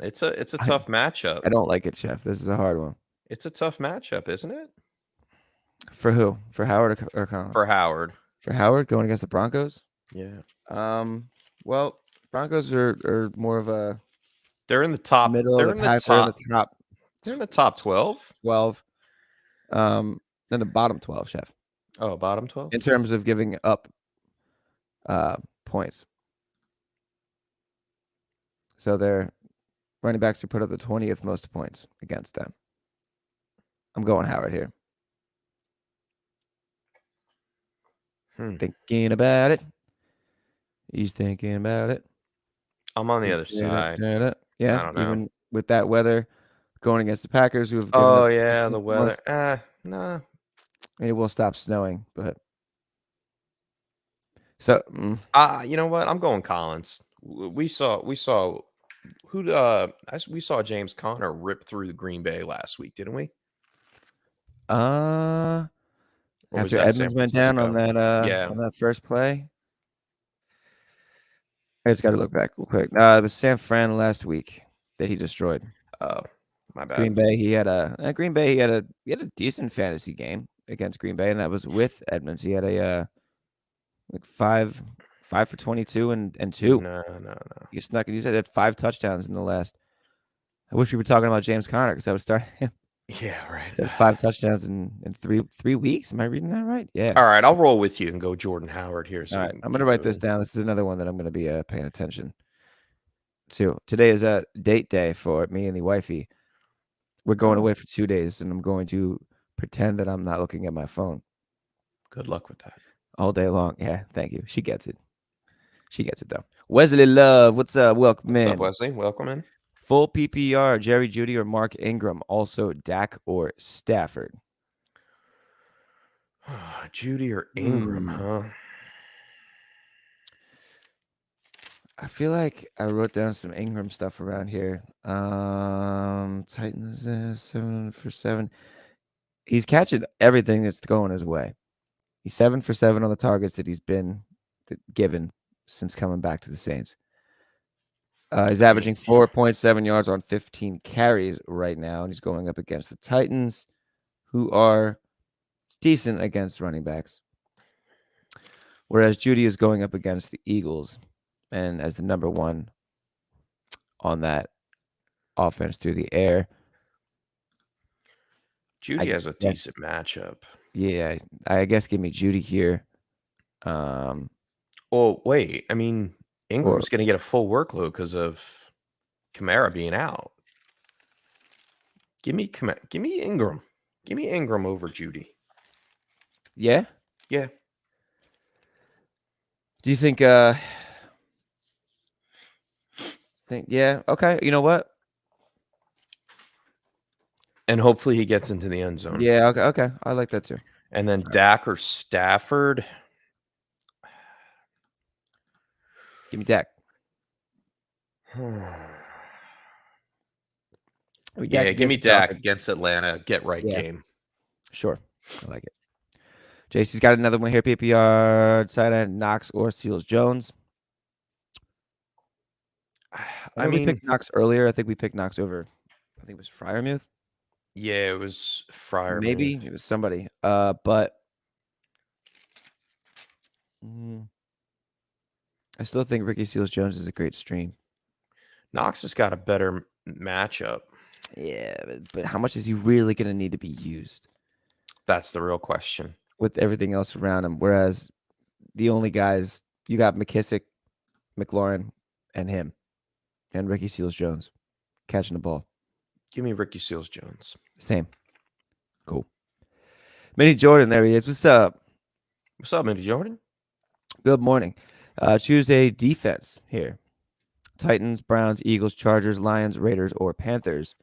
It's a tough matchup. I don't like it, Chef. This is a hard one. It's a tough matchup, isn't it? For who? For Howard or Collins? For Howard. For Howard going against the Broncos? Yeah. Well, Broncos are more of a. They're in the top. They're in the top. They're in the top 12. 12. Then the bottom 12, Chef. Oh, bottom 12? In terms of giving up points. So their running backs who put up the 20th most points against them. I'm going Howard here. Thinking about it. He's thinking about it. I'm on the other side. Yeah, I don't know. even with that weather going against the Packers who have the weather. Nah. It will stop snowing, but so you know what? I'm going Collins. We saw James Conner rip through the Green Bay last week, didn't we? After Edmonds went down on that first play. I just got to look back real quick. It was San Fran last week that he destroyed. Oh, my bad. Green Bay, he had a decent fantasy game against Green Bay, and that was with Edmonds. He had a 5 for 22 and 2. No. He snuck it. He said he had 5 touchdowns in the last. I wish we were talking about James Conner because I was starting him. Yeah, right. 5 touchdowns in 3 weeks. Am I reading that right? Yeah. All right, I'll roll with you and go Jordan Howard here. All right, I'm going to write this down. This is another one that I'm going to be paying attention to. Today is a date day for me and the wifey. We're going away for 2 days, and I'm going to pretend that I'm not looking at my phone. Good luck with that. All day long. Yeah, thank you. She gets it. Though. Wesley Love, what's up? Welcome in. What's up, Wesley? Welcome in. Full PPR, Jerry Jeudy or Mark Ingram. Also, Dak or Stafford. Jeudy or Ingram, huh? I feel like I wrote down some Ingram stuff around here. Titans 7 for 7. He's catching everything that's going his way. He's 7 for 7 on the targets that he's been given since coming back to the Saints. He's averaging 4.7 yards on 15 carries right now, and he's going up against the Titans, who are decent against running backs. Whereas Jeudy is going up against the Eagles, and as the number 1 on that offense through the air. Jeudy has a decent matchup. Yeah, I guess give me Jeudy here. Oh, wait. I mean, Ingram's going to get a full workload because of Kamara being out. Give me Ingram. Give me Ingram over Jeudy. Yeah? Yeah. Do you think yeah, okay. You know what? And hopefully he gets into the end zone. Yeah, okay. I like that too. And then Dak or Stafford. Give me Dak. Yeah, give me Dak against Atlanta. Get right game. Sure. I like it. JC's got another one here. PPR, side end, Knox or Seals Jones. I mean, we picked Knox earlier. I think we picked Knox over, I think it was Freiermuth. Yeah, it was Freiermuth. Maybe it was somebody. But I still think Ricky Seals Jones is a great stream. Knox has got a better matchup. Yeah, but how much is he really going to need to be used? That's the real question. With everything else around him. Whereas the only guys, you got McKissick, McLaurin, and him. And Ricky Seals Jones catching the ball. Give me Ricky Seals Jones. Same. Cool. Mini Jordan, there he is. What's up? What's up, Mini Jordan? Good morning. Choose a defense here. Titans, Browns, Eagles, Chargers, Lions, Raiders, or Panthers.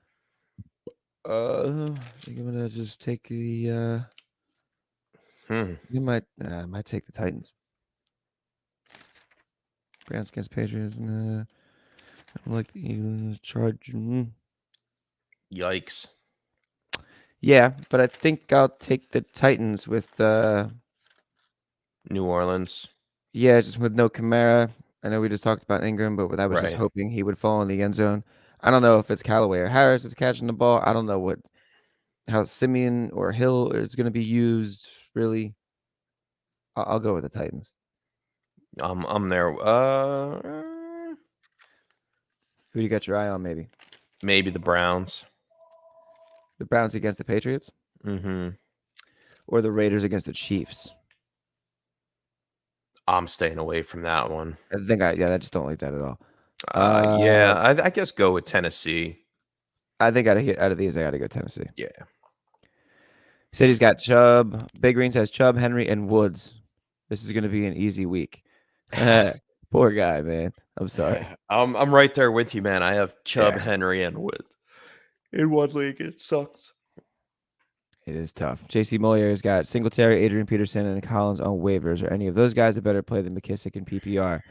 I think I'm gonna just take the. You might take the Titans. Browns against Patriots. I like the Eagles. Chargers. Yikes. Yeah, but I think I'll take the Titans with New Orleans. Yeah, just with no Kamara. I know we just talked about Ingram, but I was just hoping he would fall in the end zone. I don't know if it's Callaway or Harris that's catching the ball. I don't know how Simeon or Hill is going to be used. Really, I'll go with the Titans. I'm there. Who you got your eye on? Maybe the Browns. The Browns against the Patriots. Or the Raiders against the Chiefs. I'm staying away from that one. I just don't like that at all. I guess go with Tennessee. I think out of these, I got to go Tennessee. Yeah. City's got Chubb. Big Green says Chubb, Henry, and Woods. This is going to be an easy week. Poor guy, man. I'm sorry. I'm right there with you, man. I have Chubb, Henry, and Woods in one league. It sucks. It is tough. JC Moyer's got Singletary, Adrian Peterson, and Collins on waivers. Are any of those guys a better play than McKissick and PPR?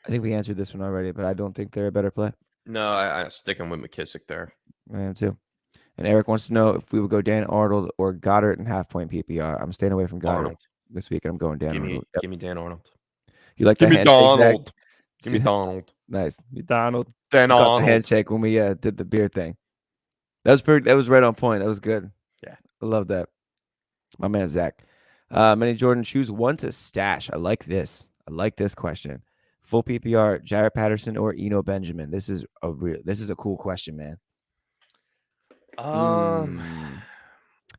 I think we answered this one already, but I don't think they're a better play. No, I'm sticking with McKissick there. I am too. And Eric wants to know if we would go Dan Arnold or Goddard in half-point PPR. I'm staying away from Goddard this week, and I'm going Dan Arnold. Give me Dan Arnold. You like give me Donald. Give me Donald. Nice. Donald. Dan Arnold. The handshake when we did the beer thing. That was right on point. That was good. Yeah. I love that. My man, Zach. Many Jordan, choose one to stash. I like this. Question. Full PPR, Jared Patterson or Eno Benjamin. This is a cool question, man.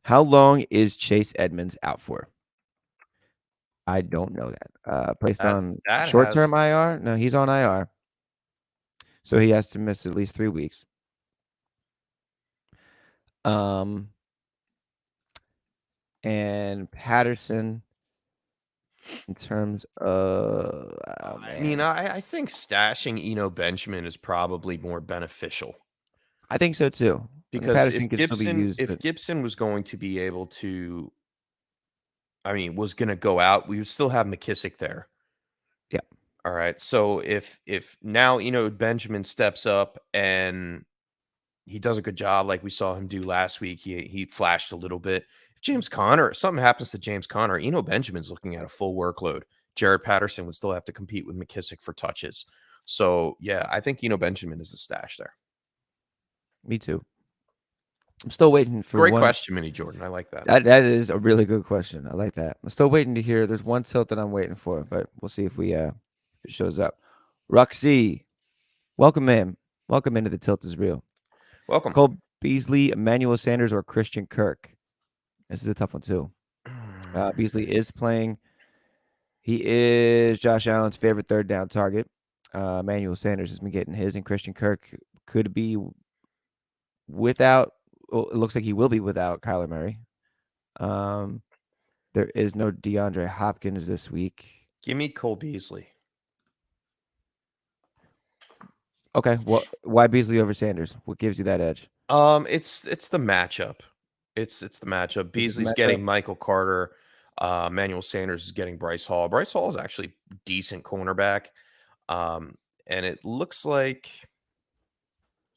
How long is Chase Edmonds out for? I don't know that. Placed on short-term IR? No, he's on IR. So he has to miss at least 3 weeks. And Patterson, in terms of, I think stashing Eno Benjamin is probably more beneficial. I think so too. Because if Gibson was going to be able to, was going to go out, we would still have McKissick there. Yeah. All right. So if now Eno Benjamin steps up and he does a good job, like we saw him do last week, he flashed a little bit. If something happens to James Conner, Eno Benjamin's looking at a full workload. Jared Patterson would still have to compete with McKissick for touches. So yeah, I think Eno Benjamin is a stash there. Me too. I'm still waiting for great question, Mini Jordan. I like that. That is a really good question. I like that. I'm still waiting to hear. There's one tilt that I'm waiting for, but we'll see if it shows up. Ruxy, welcome in. Welcome into the Tilt is Real. Welcome. Cole Beasley, Emmanuel Sanders, or Christian Kirk. This is a tough one too. Beasley is playing. He is Josh Allen's favorite third down target. Emmanuel Sanders has been getting his, and Christian Kirk could be without. Well, it looks like he will be without Kyler Murray. There is no DeAndre Hopkins this week. Give me Cole Beasley. Okay. Well, why Beasley over Sanders? What gives you that edge? It's the matchup. It's the matchup. Beasley's getting Michael Carter. Emmanuel Sanders is getting Bryce Hall. Bryce Hall is actually decent cornerback. And it looks like,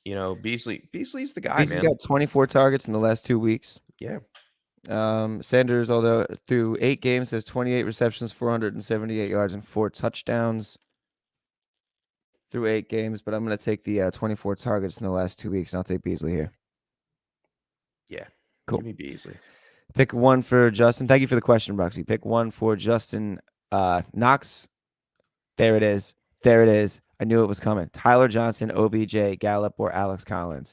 Beasley's the guy, Beasley's man. got 24 targets in the last 2 weeks. Yeah. Sanders, although through 8 games, has 28 receptions, 478 yards, and 4 touchdowns through 8 games. But I'm going to take the 24 targets in the last 2 weeks, and I'll take Beasley here. Yeah. Cool. Give me Beasley. Pick one for Justin. Thank you for the question, Roxy. Pick one for Justin Knox. There it is. There it is. I knew it was coming. Tyler Johnson, OBJ, Gallup, or Alex Collins.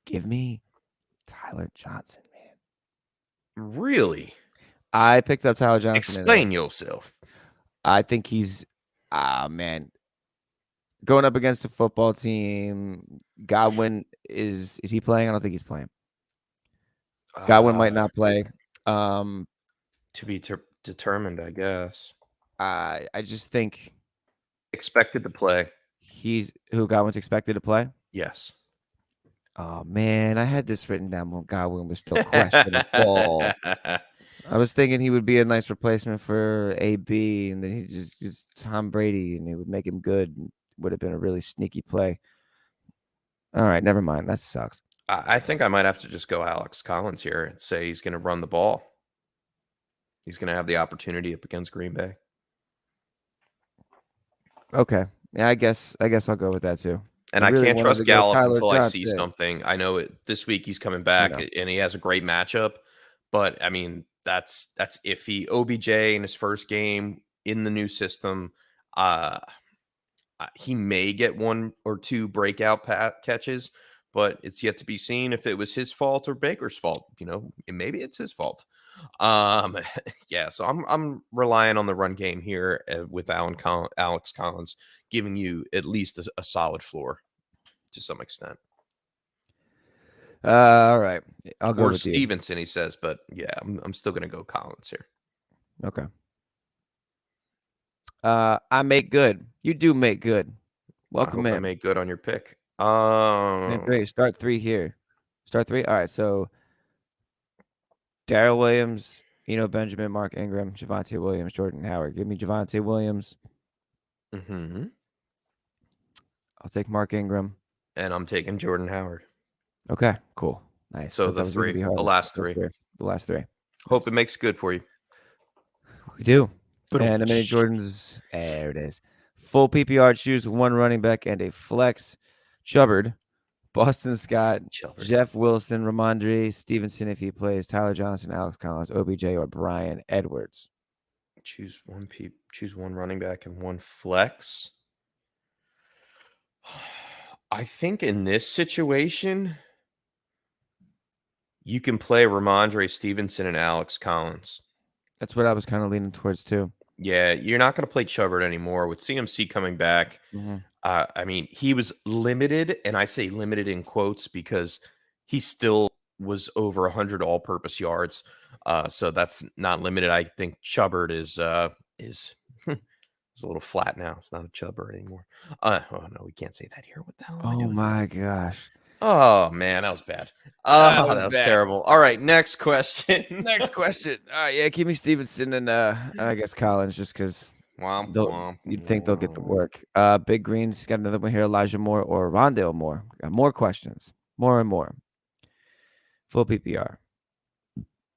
Give me Tyler Johnson, man. Really? I picked up Tyler Johnson. Explain yourself. I think he's, man, going up against a football team. Godwin, is he playing? I don't think he's playing. Godwin might not play. To be determined, I guess. I just think expected to play. Godwin's expected to play? Yes. Oh man, I had this written down when Godwin was still questionable. I was thinking he would be a nice replacement for AB, and then he just Tom Brady, and it would make him good. And would have been a really sneaky play. All right, never mind. That sucks. I think I might have to just go Alex Collins here and say he's going to run the ball. He's going to have the opportunity up against Green Bay. Okay. Yeah, I guess I'll go with that too. And I can't trust Gallup until I see something. I know this week he's coming back and he has a great matchup, but I mean, that's iffy. OBJ in his first game in the new system, he may get 1 or 2 breakout catches, but it's yet to be seen if it was his fault or Baker's fault. Maybe it's his fault. Yeah, so I'm relying on the run game here with Alex Collins giving you at least a solid floor to some extent. All right, I'll go with Stevenson, he says, but yeah, I'm still gonna go Collins here. Okay. I make good. You do make good. Welcome in. I make good on your pick. Start 3 here. Start 3. All right, so Darrell Williams, Benjamin, Mark Ingram, Javonte Williams, Jordan Howard. Give me Javonte Williams. Mm-hmm. I'll take Mark Ingram. And I'm taking Jordan Howard. Okay, cool. Nice. So the last three. The last 3. Hope it makes good for you. We do. And I mean, Jordan's, there it is. Full PPR, choose 1 running back and a flex. Chubbard, Boston Scott, Jeff Wilson, Ramondre Stevenson if he plays, Tyler Johnson, Alex Collins, OBJ, or Brian Edwards. Choose one running back and 1 flex. I think in this situation, you can play Ramondre Stevenson and Alex Collins. That's what I was kind of leaning towards too. Yeah, you're not going to play Chubbard anymore with CMC coming back. Mm-hmm. I mean, he was limited, and I say limited in quotes because he still was over 100 all-purpose yards. So that's not limited. I think Chubbard is it's a little flat now. It's not a Chubbard anymore. Oh no, we can't say that here. What the hell? Oh my gosh. Oh man, that was bad. That was terrible. All right, next question. Next question. Yeah, give me Stevenson and I guess Collins just because you'd think they'll get the work. Big Green's got another one here. Elijah Moore or Rondale Moore. Got more questions. More and more. Full PPR.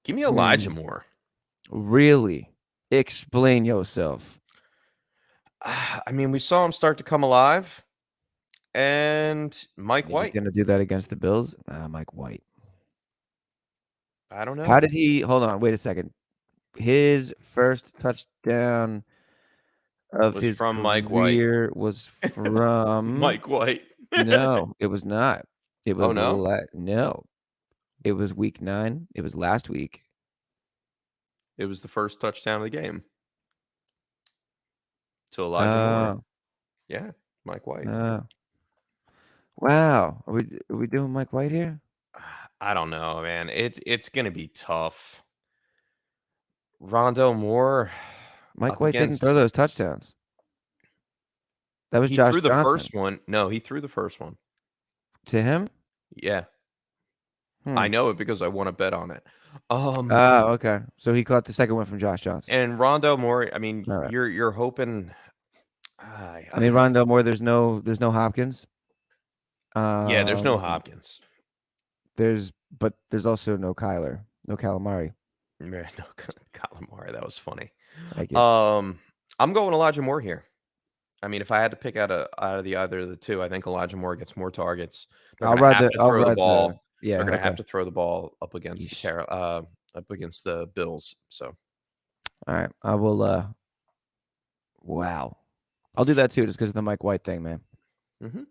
Give me Elijah Moore. Really? Explain yourself. I mean, we saw him start to come alive. And Mike White. Going to do that against the Bills? Mike White. I don't know. How did he... Hold on. Wait a second. His first touchdown of his from Mike White. Was from... Mike White. No, it was not. It was no? It was week 9. It was last week. It was the first touchdown of the game. To Elijah Moore. Yeah, Mike White. Wow. Are we doing Mike White here? I don't know, man. It's going to be tough. Rondale Moore. Mike White didn't throw those touchdowns. That was He Josh threw the Johnson. first one. No, he threw the first one. To him? Yeah. I know it because I won a bet on it. Oh, okay. So he caught the second one from Josh Johnson. And Rondale Moore, I mean, right. you're hoping. I mean, Rondale Moore. There's no Hopkins. Yeah, there's no Hopkins. But there's also no Kyler, no Calamari. No Calamari. That was funny. Thank you. I'm going Elijah Moore here. I mean, if I had to pick out of the either of the two, I think Elijah Moore gets more targets. They're going to have to throw the ball. They're going to have to throw the ball up against the Bills. So, all right, I will. Wow, I'll do that too, just because of the Mike White thing, man. Mm-hmm.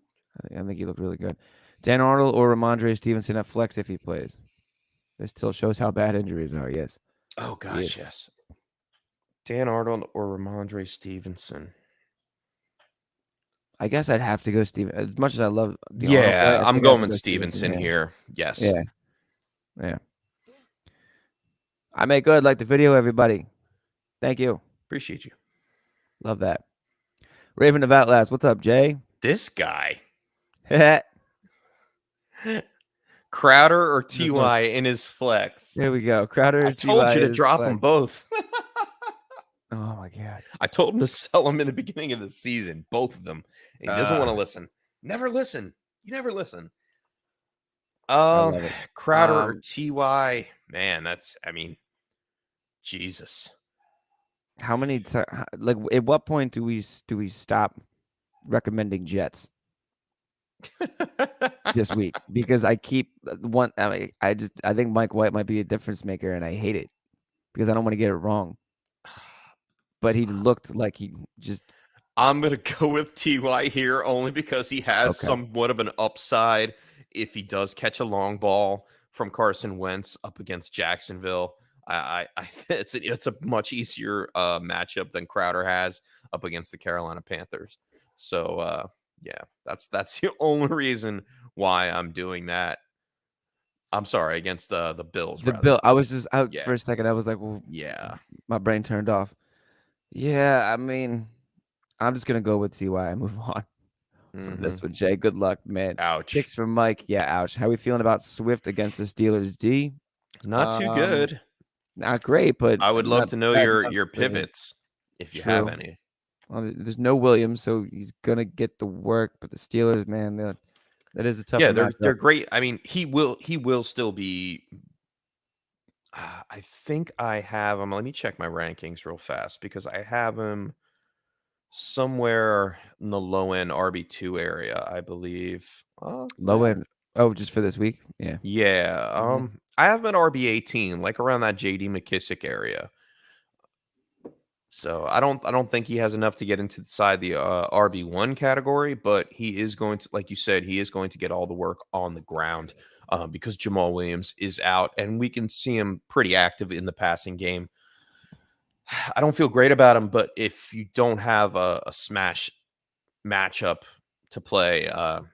I think he looked really good. Dan Arnold or Ramondre Stevenson at flex if he plays. This still shows how bad injuries are. Yes. Oh gosh, yes. Dan Arnold or Ramondre Stevenson. I guess I'd have to go Steven. As much as I love the Arnold, I'm going with Stevenson here. Yes. Yeah. I make good. Like the video, everybody. Thank you. Appreciate you. Love that. Raven of Outlast. What's up, Jay? This guy. Crowder or TY in his flex. There we go. Crowder. I told you to drop them both. Oh my god! I told him to sell them in the beginning of the season, both of them. And he doesn't want to listen. Never listen. You never listen. Crowder or TY, man, Jesus. How many like at what point do we stop recommending Jets this week? Because I keep I think Mike White might be a difference maker, and I hate it because I don't want to get it wrong. But he looked like he just. I'm going to go with TY here only because he has somewhat of an upside if he does catch a long ball from Carson Wentz up against Jacksonville. It's a much easier matchup than Crowder has up against the Carolina Panthers. So, that's the only reason why I'm doing that. I'm sorry, against the Bills. I was just out for a second. I was like, well, yeah, my brain turned off. Yeah, I mean, I'm just going to go with TY and move on from this with Jay. Good luck, man. Ouch. Picks from Mike. Yeah, ouch. How are we feeling about Swift against the Steelers, D? Not too good. Not great, but I would love to know your pivots if you have any. Well, there's no Williams, so he's going to get the work. But the Steelers, man, that is a tough. Yeah, they're great. I mean, he will still be. I think I have him. Let me check my rankings real fast because I have him somewhere in the low end RB2 area, I believe. Low end. Oh, just for this week? Yeah. Yeah. I have him at RB18, like around that JD McKissick area. So I don't think he has enough to get inside the RB1 category, but he is going to, like you said, he is going to get all the work on the ground because Jamal Williams is out, and we can see him pretty active in the passing game. I don't feel great about him, but if you don't have a smash matchup to play,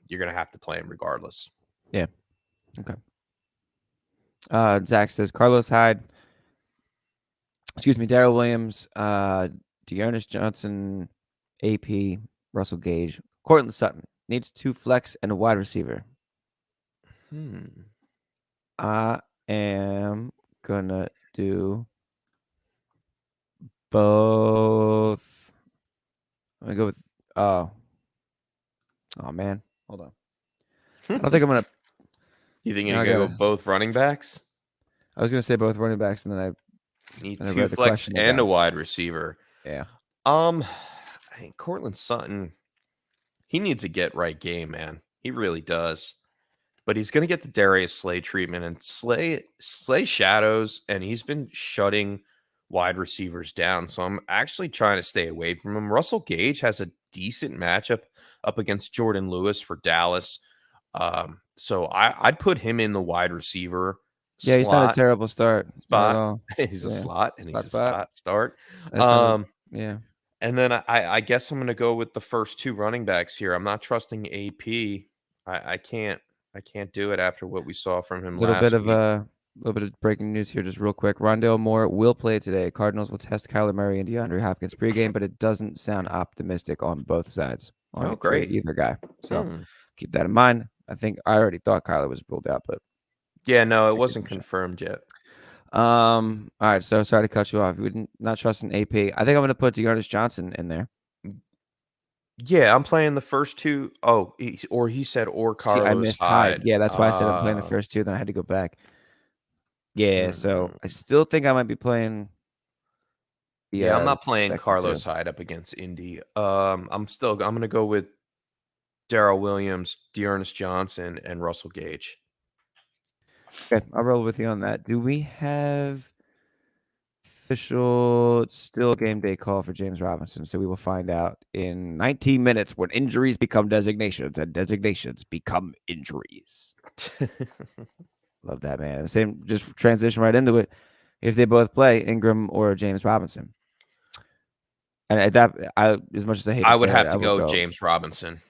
you're going to have to play him regardless. Yeah. Okay. Zach says Carlos Hyde. Excuse me, Darrell Williams, Dearness Johnson, AP, Russell Gage, Cortland Sutton. Needs 2 flex and a wide receiver. I am gonna do both. I'm gonna go with oh man. Hold on. I don't think I'm gonna. You think you're gonna go both running backs? I was gonna say both running backs, and then I need 2 flex and a wide receiver. Yeah. I think Cortland Sutton, he needs a get right game, man. He really does. But he's going to get the Darius Slay treatment, and Slay shadows, and he's been shutting wide receivers down. So I'm actually trying to stay away from him. Russell Gage has a decent matchup up against Jordan Lewis for Dallas. So I'd put him in the wide receiver. Yeah, he's not a terrible spot. He's a slot, and he's a spot start. Yeah. And then I guess I'm going to go with the first 2 running backs here. I'm not trusting AP. I can't do it after what we saw from him last week. A little bit of breaking news here, just real quick. Rondale Moore will play today. Cardinals will test Kyler Murray and DeAndre Hopkins pregame, but it doesn't sound optimistic on both sides. on great. either guy. So keep that in mind. I think I already thought Kyler was ruled out, but yeah, no, it wasn't confirmed yet. All right. So sorry to cut you off. You would not trust an AP. I think I'm going to put Dearness Johnson in there. Yeah, I'm playing the first two. Oh, he said Carlos I missed Hyde. Yeah, that's why I said I'm playing the first two. Then I had to go back. Yeah, so I still think I might be playing. Yeah, I'm not playing Carlos Hyde up against Indy. I'm going to go with Darrell Williams, Dearness Johnson, and Russell Gage. Okay, I'll roll with you on that. Do we have official still game day call for James Robinson? So we will find out in 19 minutes when injuries become designations and designations become injuries. Love that, man. Same, just transition right into it. If they both play, Ingram or James Robinson. And at that, as much as I hate, I would have to go James Robinson.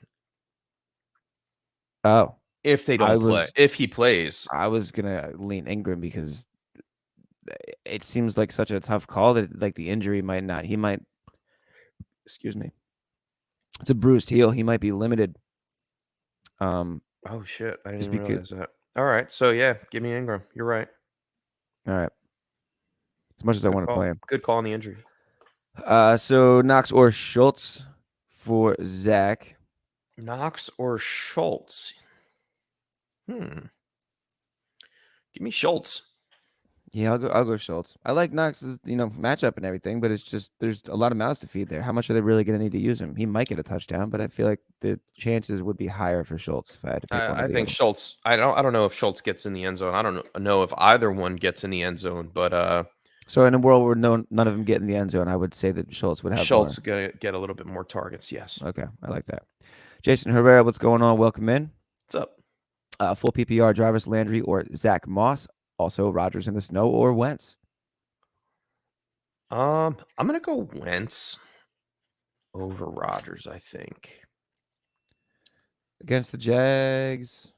Oh, if they don't play, if he plays, I was gonna lean Ingram because it seems like such a tough call that like the injury might not. He might. Excuse me. It's a bruised heel. He might be limited. Oh shit! I didn't realize that. All right, so yeah, give me Ingram. You're right. All right. As much as I want to play him. Good call on the injury. So Knox or Schultz for Zach. Knox or Schultz? Give me Schultz. Yeah, I'll go Schultz. I like Knox's, matchup and everything, but it's just there's a lot of mouths to feed there. How much are they really going to need to use him? He might get a touchdown, but I feel like the chances would be higher for Schultz if I had to pick one. I think Schultz. I don't know if Schultz gets in the end zone. I don't know if either one gets in the end zone, but so in a world where none of them get in the end zone, I would say that Schultz would have Schultz gonna get a little bit more targets. Yes. Okay, I like that. Jason Herrera, what's going on? Welcome in. What's up? Full PPR, Jarvis Landry or Zach Moss. Also, Rodgers in the snow or Wentz. I'm gonna go Wentz over Rodgers. I think against the Jags,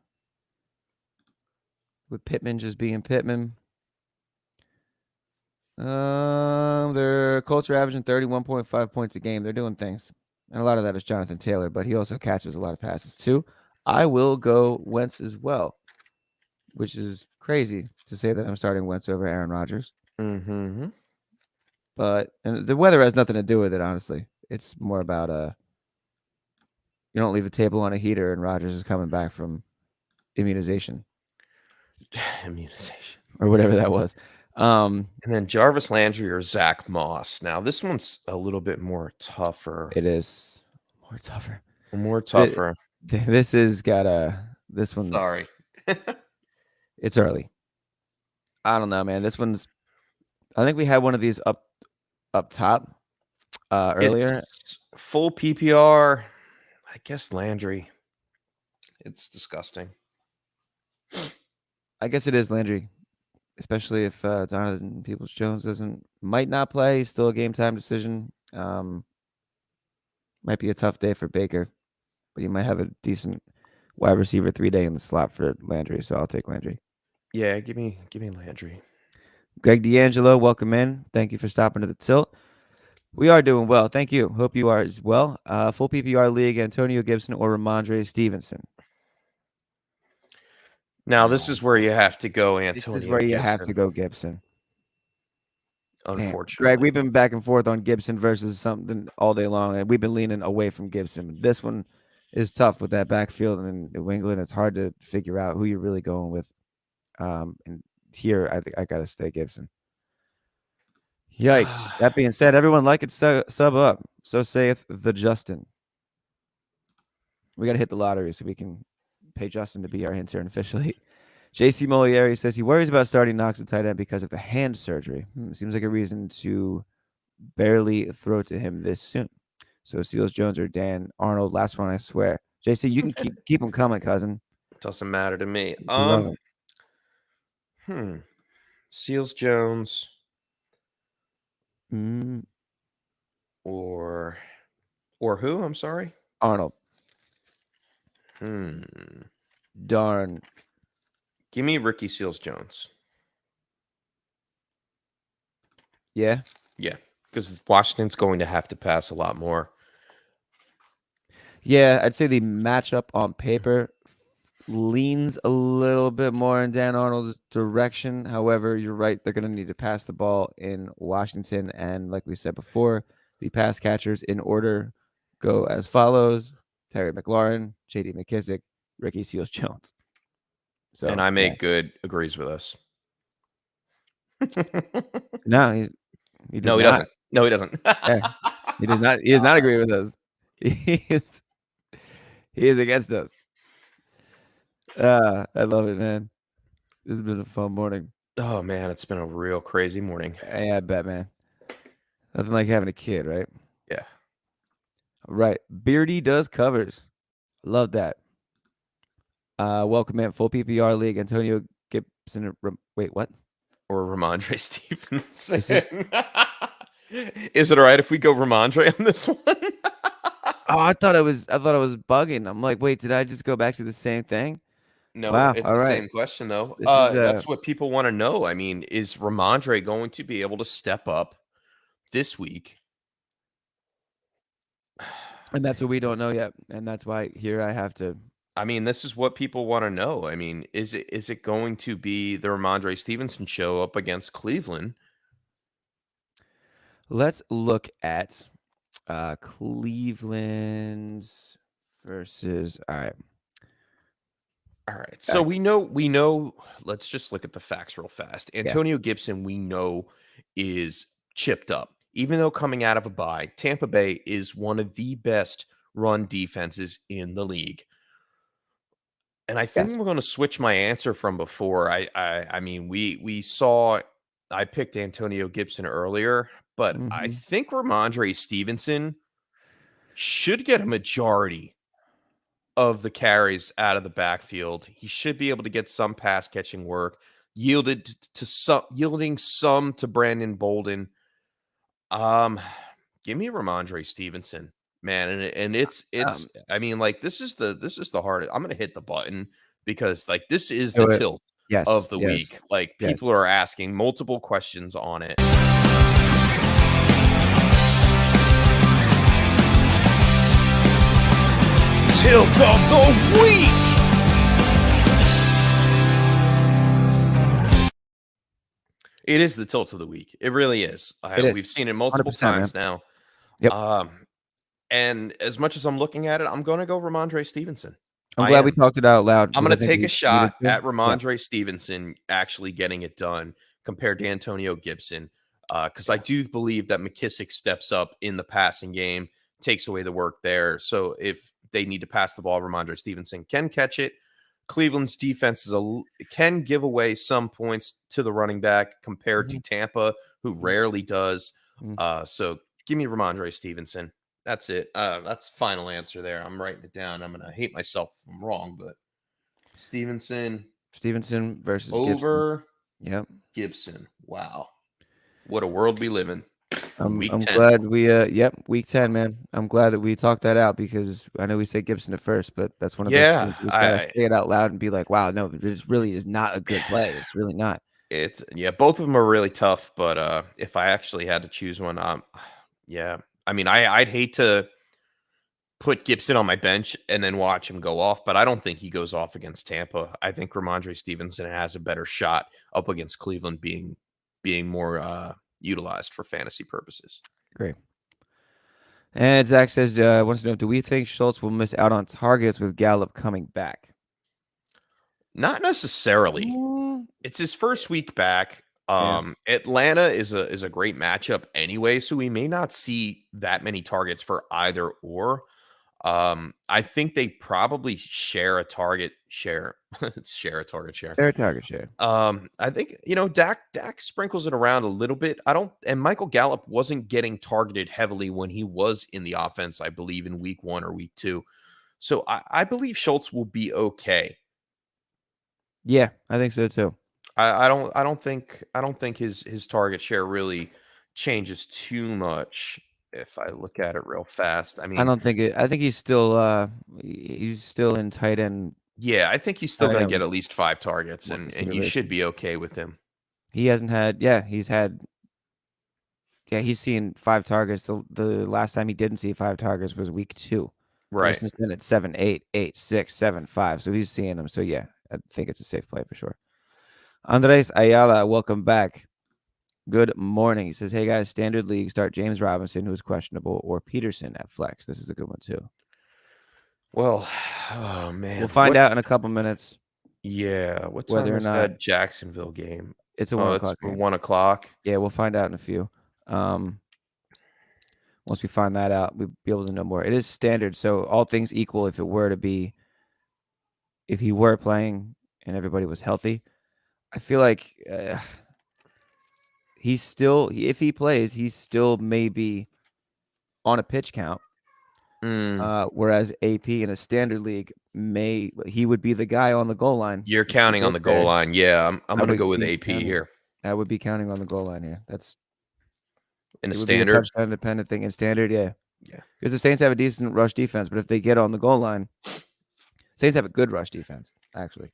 with Pittman just being Pittman. Their Colts are averaging 31.5 points a game. They're doing things, and a lot of that is Jonathan Taylor, but he also catches a lot of passes too. I will go Wentz as well, which is crazy to say that I'm starting Wentz over Aaron Rodgers. Mm-hmm. But and the weather has nothing to do with it, honestly. It's more about you don't leave the table on a heater, and Rodgers is coming back from immunization, or whatever that was. And then Jarvis Landry or Zach Moss. Now this one's a little bit more tougher. It is more tougher. More tougher. This is this one's sorry. It's early. I don't know, man. This one's. I think we had one of these up top earlier. It's full PPR. I guess Landry. It's disgusting. I guess it is Landry, especially if Donovan Peoples-Jones might not play. Still a game time decision. Might be a tough day for Baker, but you might have a decent wide receiver 3-day in the slot for Landry. So I'll take Landry. Yeah, give me Landry. Greg D'Angelo, welcome in. Thank you for stopping to the tilt. We are doing well. Thank you. Hope you are as well. Full PPR league, Antonio Gibson or Ramondre Stevenson. Now, this is where you have to go, Antonio. This is where you have to go Gibson. Unfortunately. Greg, we've been back and forth on Gibson versus something all day long, and we've been leaning away from Gibson. This one is tough with that backfield in New England. It's hard to figure out who you're really going with. And here, I think I got to stay Gibson. Yikes. That being said, everyone like it, sub up. So saith the Justin. We got to hit the lottery so we can pay Justin to be our intern officially. JC Molieri says he worries about starting Knox at tight end because of the hand surgery. Seems like a reason to barely throw to him this soon. So Seals Jones or Dan Arnold, last one, I swear. JC, you can keep them coming, cousin. Doesn't matter to me. Seals Jones. Or who? I'm sorry. Arnold. Darn. Give me Ricky Seals Jones. Yeah. Yeah, because Washington's going to have to pass a lot more. Yeah, I'd say the matchup on paper leans a little bit more in Dan Arnold's direction. However, you're right. They're going to need to pass the ball in Washington. And like we said before, the pass catchers in order go as follows: Terry McLaurin, J.D. McKissick, Ricky Seals-Jones. So, and I make good agrees with us. No, he does no, he not. doesn't. No, he doesn't. Yeah, he does not. He does not agree with us. He is against us. I love it, man. This has been a fun morning. Oh man, it's been a real crazy morning. Yeah, I bet, man. Nothing like having a kid, right? Yeah. All right. Beardy does covers. Love that. Welcome in full PPR league. Antonio Gibson. Wait, what? Or Ramondre Stevenson. Is it all right if we go Ramondre on this one? I thought I was bugging. I'm like, wait, did I just go back to the same thing? No, wow, it's all the right. same question though. That's what people want to know. I mean, is Ramondre going to be able to step up this week? And that's what we don't know yet, and that's why here I have to. I mean, this is what people want to know. I mean, is it going to be the Ramondre Stevenson show up against Cleveland? Let's look at Cleveland versus. All right. So we know. Let's just look at the facts real fast. Antonio Gibson, we know, is chipped up. Even though coming out of a bye, Tampa Bay is one of the best run defenses in the league. And I think we're going to switch my answer from before. I mean, we saw I picked Antonio Gibson earlier, but I think Ramondre Stevenson should get a majority of the carries out of the backfield. He should be able to get some pass catching work, yielding some to Brandon Bolden. Give me Ramondre Stevenson, man, and it's I mean, like this is the hardest. I'm gonna hit the button because like this is the tilt of the week. Like people are asking multiple questions on it. Tilt of the week. It is the tilt of the week. It really is. We've seen it multiple times now. Yep. And as much as I'm looking at it, I'm going to go Ramondre Stevenson. I'm glad we talked it out loud. I'm going to take a shot at Ramondre Stevenson actually getting it done compared to Antonio Gibson, because I do believe that McKissick steps up in the passing game, takes away the work there. So if they need to pass the ball, Ramondre Stevenson can catch it. Cleveland's defense can give away some points to the running back compared to Tampa, who rarely does. So give me Ramondre Stevenson. That's it. That's the final answer there. I'm writing it down. I'm going to hate myself if I'm wrong, but Stevenson versus over Gibson. Gibson. Wow. What a world we live in. I'm glad we week 10, man. I'm glad that we talked that out because I know we said Gibson at first, but that's one of those things we gotta say it out loud and be like, wow, no, this really is not a good play. It's really not. Both of them are really tough, but if I actually had to choose one, I mean, I'd hate to put Gibson on my bench and then watch him go off, but I don't think he goes off against Tampa. I think Ramondre Stevenson has a better shot up against Cleveland being more utilized for fantasy purposes. Great. And Zach says, wants to know, do we think Schultz will miss out on targets with Gallup coming back? Not necessarily. It's his first week back. Atlanta is a great matchup anyway, so we may not see that many targets for either or. I think they probably share a target share. Share a target share. I think, Dak sprinkles it around a little bit. And Michael Gallup wasn't getting targeted heavily when he was in the offense, I believe, in week 1 or week 2. So I believe Schultz will be okay. Yeah, I think so too. I don't think his target share really changes too much. If I look at it real fast, I mean, I think he's still in tight end. Yeah, I think he's still going to get at least 5 targets, and you should be okay with him. He hasn't had. He's seen 5 targets. The last time he didn't see 5 targets was week 2. Right. Ever since then, it's 7-8, 8-6, 7-5. So he's seeing them. So yeah, I think it's a safe play for sure. Andres Ayala, welcome back. Good morning. He says, "Hey guys, standard league start James Robinson, who's questionable, or Peterson at flex." This is a good one too. Well, oh man, we'll find out in a couple minutes. Yeah, what time is that Jacksonville game? It's a 1 o'clock game. 1 o'clock. Yeah, we'll find out in a few. Once we find that out, we'll be able to know more. It is standard, so all things equal, if he were playing and everybody was healthy, I feel like he's still, if he plays, he's still maybe on a pitch count. Whereas AP in a standard league he would be the guy on the goal line. You're counting on the goal line. Yeah, I'm going to go with AP here. I would be counting on the goal line here. That's in a standard touchdown dependent thing in standard. Yeah. Because the Saints have a decent rush defense, but if they get on the goal line, Saints have a good rush defense actually.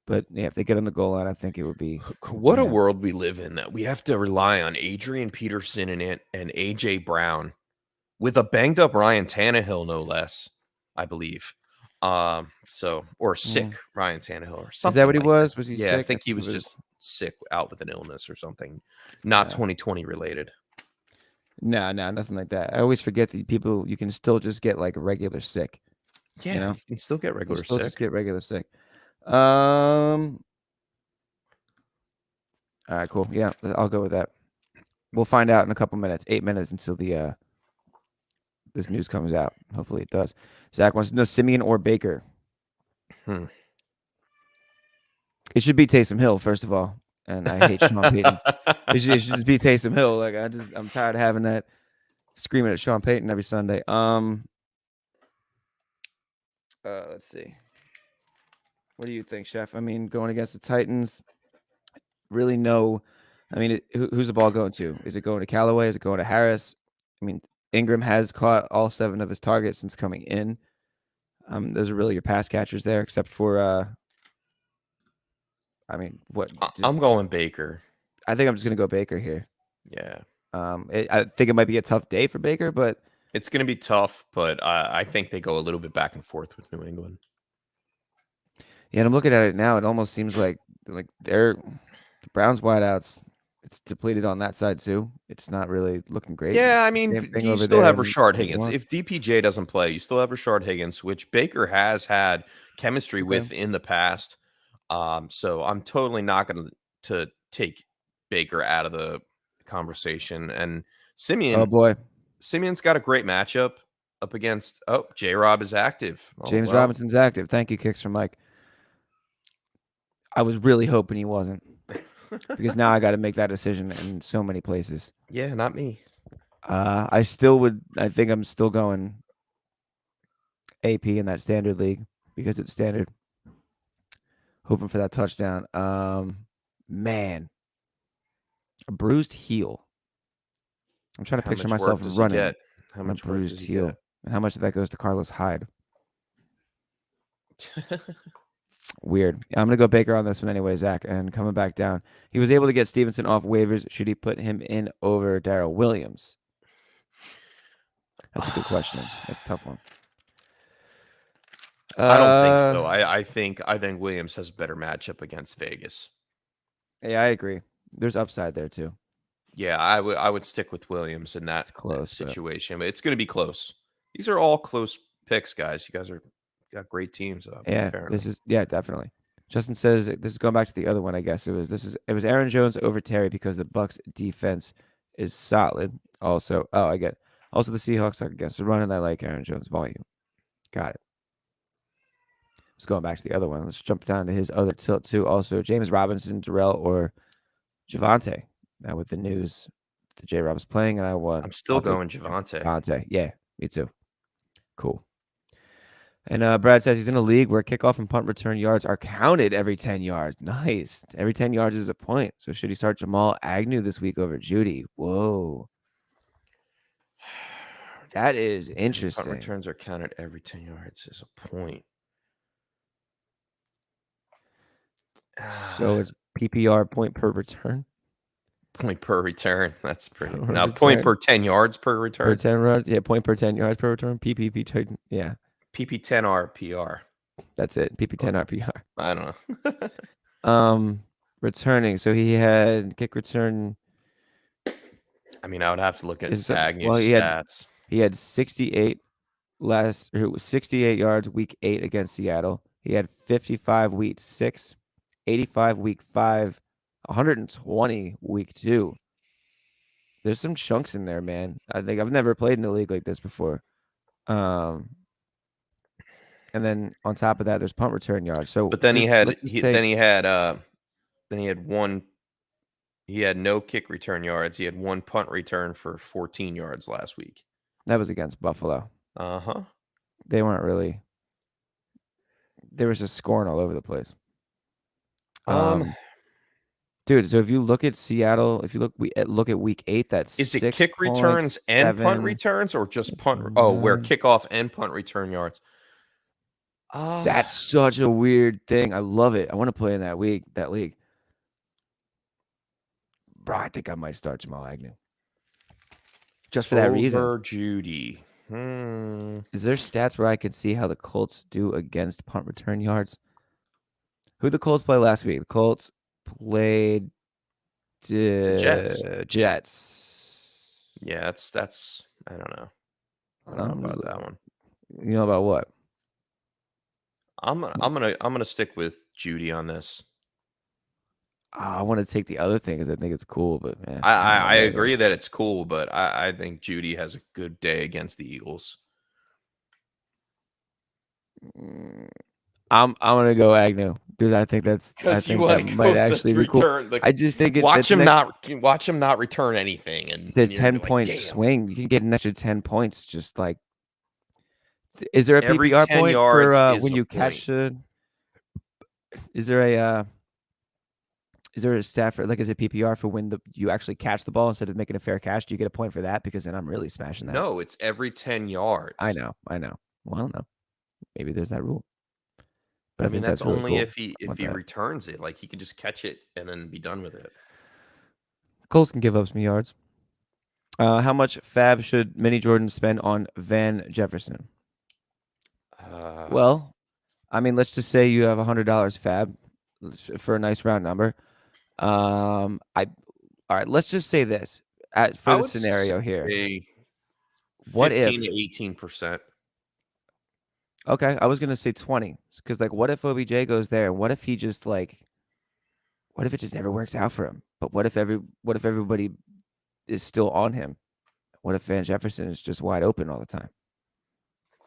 But yeah, if they get on the goal line, I think it would be. What a world we live in that we have to rely on Adrian Peterson and AJ Brown with a banged up Ryan Tannehill, no less, I believe. Or sick Ryan Tannehill or something. Is that what he was? Was he sick? I think he was just sick, out with an illness or something, not 2020 related. No, nothing like that. I always forget that you can still just get like regular sick. Yeah, you can still get regular sick. Just get regular sick. All right, cool. Yeah, I'll go with that. We'll find out in a couple minutes. 8 minutes until this news comes out. Hopefully it does. Zach wants to know Simeon or Baker. It should be Taysom Hill, first of all. And I hate Sean Payton. It should just be Taysom Hill. Like I'm tired of having that screaming at Sean Payton every Sunday. Let's see. What do you think, Chef? I mean, going against the Titans, really no. I mean, who's the ball going to? Is it going to Callaway? Is it going to Harris? I mean, Ingram has caught all 7 of his targets since coming in. Those are really your pass catchers there, except for I mean, what? I'm going Baker. I think I'm just going to go Baker here. Yeah. I think it might be a tough day for Baker, but it's going to be tough. But I think they go a little bit back and forth with New England. Yeah, and I'm looking at it now. It almost seems like the Browns wideouts. It's depleted on that side too. It's not really looking great. Yeah, I mean, you still have Rashard Higgins. If DPJ doesn't play, you still have Rashard Higgins, which Baker has had chemistry with in the past. So I'm totally not going to take Baker out of the conversation. And Simeon, oh boy, Simeon's got a great matchup up against. Oh, J-Rob is active. James Robinson's active. Thank you, Kicks from Mike. I was really hoping he wasn't, because now I got to make that decision in so many places. Yeah, not me. I still would. I think I'm still going AP in that standard league because it's standard. Hoping for that touchdown. Man, a bruised heel. I'm trying to picture myself running. How much bruised heel, and how much of that goes to Carlos Hyde? Weird. I'm going to go Baker on this one anyway, Zach. And coming back down, he was able to get Stevenson off waivers. Should he put him in over Darrell Williams? That's a good question. That's a tough one. I don't think so. I think Williams has a better matchup against Vegas. Yeah, I agree. There's upside there too. Yeah, I would stick with Williams in that situation. But it's going to be close. These are all close picks, guys. You guys got great teams. Yeah, apparently. Definitely. Justin says this is going back to the other one. I guess it was Aaron Jones over Terry because the Bucs defense is solid. Also, I get it. Also the Seahawks are against the run, and I like Aaron Jones' volume. Got it. Let's go back to the other one. Let's jump down to his other tilt too. Also, James Robinson, Darrell, or Javonte. Now with the news that J-Rob is playing, and I'm still going Javonte. Javonte, yeah, me too. Cool. And Brad says he's in a league where kickoff and punt return yards are counted every 10 yards. Nice. Every 10 yards is a point. So should he start Jamal Agnew this week over Judy? Whoa. That is interesting. Punt returns are counted every 10 yards is a point. So it's PPR point per return? Point per return. That's pretty. Now point per 10 yards per return. Per 10 yards? Yeah, point per 10 yards per return. PPP. Yeah. PP10 RPR. That's it. PP10 RPR. I don't know. Returning. So he had kick return. I mean, I would have to look at Agnew's stats. He had 68 68 yards week 8 against Seattle. He had 55 week 6, 85 week 5, 120 week 2. There's some chunks in there, man. I think I've never played in a league like this before. And then on top of that, there's punt return yards. So, but then he had no kick return yards. He had one punt return for 14 yards last week. That was against Buffalo. Uh-huh. They weren't really. There was just scoring all over the place. Dude, so if you look at Seattle, if you look at week 8, that's is it kick returns and punt returns, or just punt? Where kickoff and punt return yards. That's such a weird thing. I love it. I want to play in that league. Bro, I think I might start Jamal Agnew. Just for that reason. Over Judy. Is there stats where I could see how the Colts do against punt return yards? Who the Colts play last week? The Colts played the Jets. Yeah, that's I don't know. I don't know about that one. You know about what? I'm gonna stick with Judy on this. I want to take the other thing because I think it's cool, but man, I agree that it's cool, but I think Judy has a good day against the Eagles. I'm gonna go Agnew because I think that might actually be cool. I just think it's watch him not return anything, and it's a 10-point swing. You can get an extra 10 points. Just like, is there a PPR point for when you catch a? Is there a stat for is it PPR for when you actually catch the ball instead of making a fair catch? Do you get a point for that? Because then I'm really smashing that. No, it's every 10 yards. I know. Well, I don't know. Maybe there's that rule. But I mean, that's really only cool if he returns it. Like, he can just catch it and then be done with it. Colts can give up some yards. How much fab should Mini Jordan spend on Van Jefferson? Well, I mean, let's just say you have $100 fab for a nice round number. All right, let's just say this for the scenario here. 15 to 18%. Okay, I was gonna say 20 because what if OBJ goes there? What if he just what if it just never works out for him? But what if everybody is still on him? What if Van Jefferson is just wide open all the time?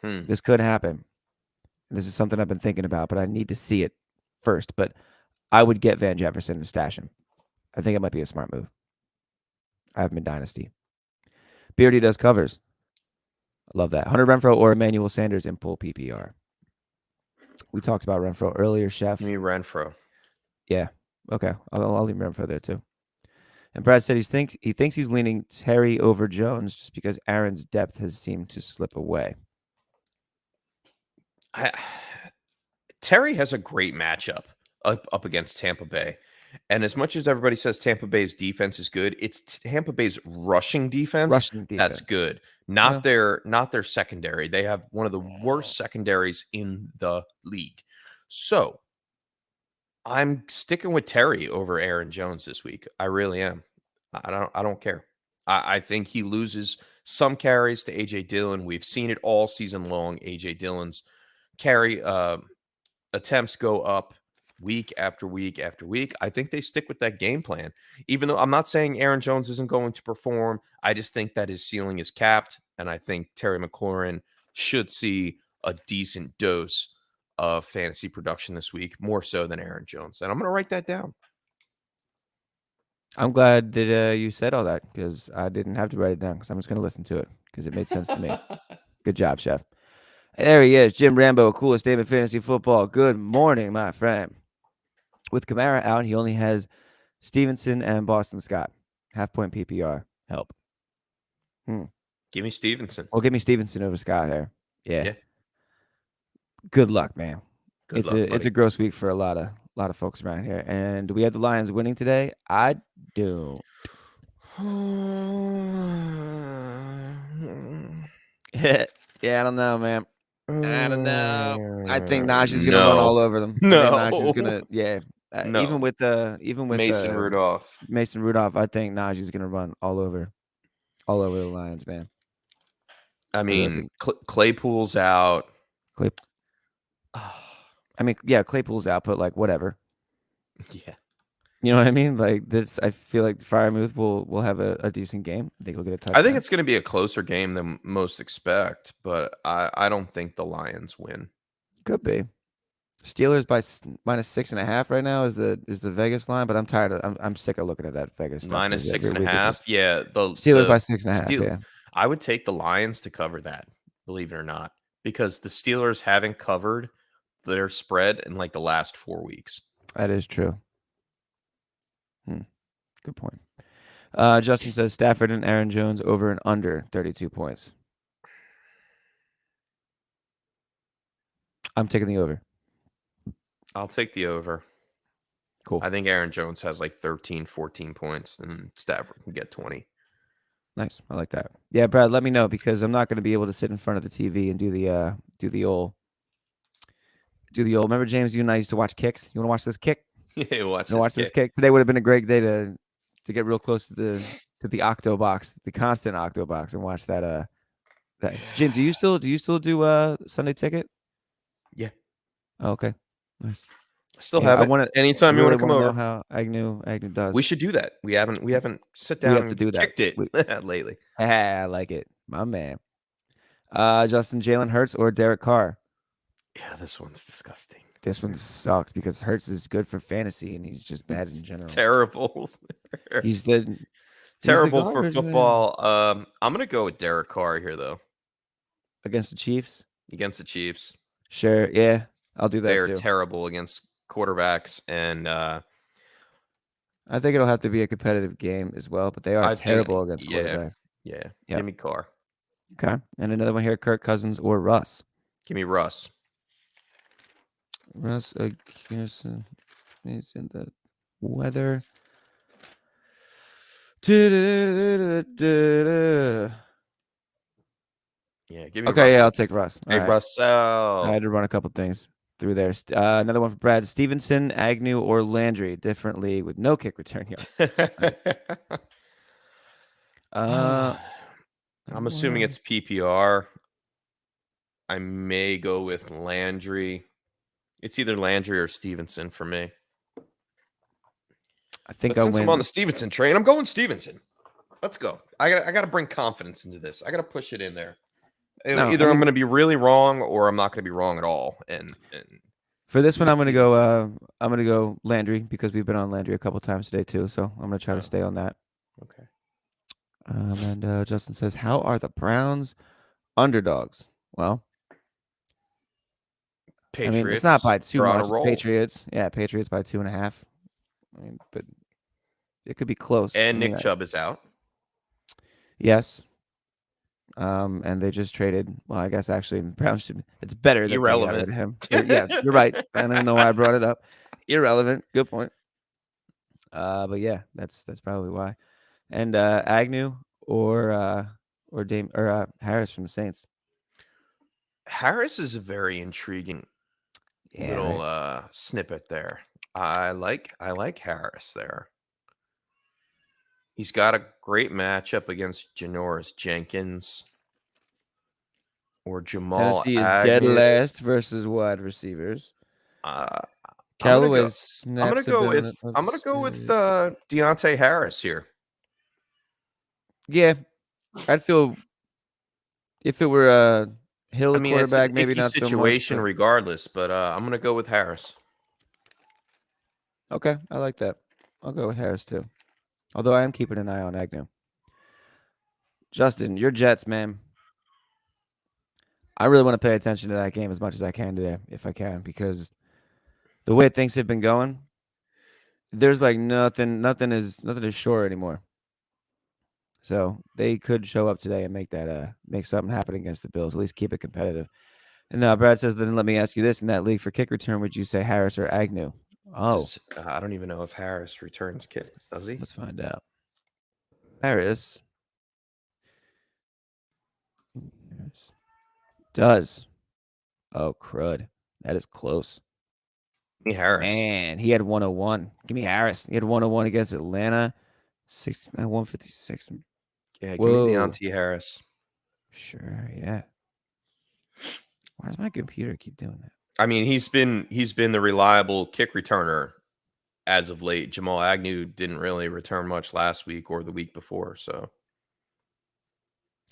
This could happen. This is something I've been thinking about, but I need to see it first. But I would get Van Jefferson and stash him. I think it might be a smart move. I have him in Dynasty. Beardy does covers. I love that. Hunter Renfrow or Emmanuel Sanders in full PPR. We talked about Renfrow earlier, Chef. Give me Renfrow. Yeah. Okay. I'll leave Renfrow there too. And Brad said he thinks he's leaning Terry over Jones just because Aaron's depth has seemed to slip away. Terry has a great matchup up against Tampa Bay. And as much as everybody says Tampa Bay's defense is good, it's Tampa Bay's rushing defense that's good. Not their secondary. They have one of the worst secondaries in the league. So I'm sticking with Terry over Aaron Jones this week. I really am. I don't care. I think he loses some carries to AJ Dillon. We've seen it all season long. AJ Dillon's carry attempts go up week after week after week. I think they stick with that game plan, even though I'm not saying Aaron Jones isn't going to perform. I just think that his ceiling is capped, and I think Terry McLaurin should see a decent dose of fantasy production this week, more so than Aaron Jones. And I'm going to write that down. I'm glad that you said all that because I didn't have to write it down because I'm just going to listen to it because it made sense to me. Good job, Chef. There he is, Jim Rambo, coolest name in fantasy football. Good morning, my friend. With Kamara out, he only has Stevenson and Boston Scott. Half-point PPR. Help. Give me Stevenson. Well, give me Stevenson over Scott here. Yeah. Good luck, man. It's a gross week for a lot of folks around here. And do we have the Lions winning today? I do. Yeah, I don't know, man. I don't know. I think Najee's gonna run No. all over them. No. I think Najee's gonna, No. even with Mason Rudolph. Mason Rudolph, I think Najee's gonna run all over the Lions, man. I mean, Claypool's out. I mean, yeah, Claypool's out, but like whatever. Yeah. You know what I mean? Like this, I feel like Freiermuth will have a decent game. I think he'll get a touchdown. I think it's going to be a closer game than most expect, but I don't think the Lions win. Could be. Steelers by -6.5 right now is the Vegas line, but I'm tired of. I'm sick of looking at that Vegas stuff. -6.5. Yeah, the Steelers by 6.5. Yeah, I would take the Lions to cover that. Believe it or not, because the Steelers haven't covered their spread in like the last 4 weeks. That is true. Good point. Justin says Stafford and Aaron Jones over and under 32 points. I'm taking the over. I'll take the over. Cool. I think Aaron Jones has like 13, 14 points, and Stafford can get 20. Nice. I like that. Yeah, Brad, let me know because I'm not going to be able to sit in front of the TV and do the old. Remember, James, you and I used to watch kicks. You want to watch this kick? Yeah, watch this kick. Today would have been a great day to get real close to the octo box, the constant octo box, and watch that. Jim, do you still do Sunday Ticket? Yeah. Oh, okay. Nice. I still have it. Anytime you want to come over. Know how Agnew does. We should do that. We haven't sit down and kicked it lately. I like it, my man. Justin, Jalen Hurts or Derek Carr? Yeah, this one's disgusting. This one sucks because Hurts is good for fantasy and he's just bad in general. Terrible. He's terrible for football. Man. I'm gonna go with Derek Carr here though. Against the Chiefs. Sure, yeah, I'll do that. They're terrible against quarterbacks, and I think it'll have to be a competitive game as well. But they are terrible against quarterbacks. Yeah. Give me Carr. Okay, and another one here: Kirk Cousins or Russ. Give me Russ. Russ against is in the weather. Yeah, give me okay, Russ. Yeah, I'll take Russ. Hey, Russell. I had to run a couple things through there. Another one for Brad. Stevenson, Agnew, or Landry. Different league with no kick return yards. I'm assuming it's PPR. I may go with Landry. It's either Landry or Stevenson for me. I think since I'm on the Stevenson train, I'm going Stevenson. Let's go. I got to bring confidence into this. I got to push it in there. Either I'm going to be really wrong or I'm not going to be wrong at all. And for this one, I'm going to go Landry because we've been on Landry a couple times today too. So I'm going to try to stay on that. Okay. And Justin says, "How are the Browns underdogs?" Well, Patriots. I mean, it's not by too much. Patriots by 2.5. I mean, but it could be close. And Nick Chubb is out. Yes. And they just traded. Well, I guess actually, Browns should. It's better than irrelevant. Him. Yeah, you're right. I don't know why I brought it up. Irrelevant. Good point. But yeah, that's probably why. And Agnew or Harris from the Saints. Harris is a very intriguing little snippet there. I like Harris there. He's got a great matchup against Janoris Jenkins or Jamal Tennessee is Agnew. Dead last versus wide receivers. Callaway's snaps. I'm gonna go with Deontay Harris here. Yeah, I'd feel if it were a Hill quarterback, it's maybe not situation so much, regardless, but I'm gonna go with Harris. Okay, I like that. I'll go with Harris too. Although I am keeping an eye on Agnew. Justin, your Jets, man. I really want to pay attention to that game as much as I can today, if I can, because the way things have been going, there's like nothing is sure anymore. So they could show up today and make something happen against the Bills. At least keep it competitive. And now Brad says, then let me ask you this: in that league for kick return, would you say Harris or Agnew? Oh, I don't even know if Harris returns kicks. Does he? Let's find out. Harris does. Oh, crud. That is close. Give me Harris. Man, he had 101. Give me Harris. He had 101 against Atlanta. 69, 156. Yeah, give me Deontay Harris. Sure, yeah. Why does my computer keep doing that? I mean, he's been the reliable kick returner as of late. Jamal Agnew didn't really return much last week or the week before, so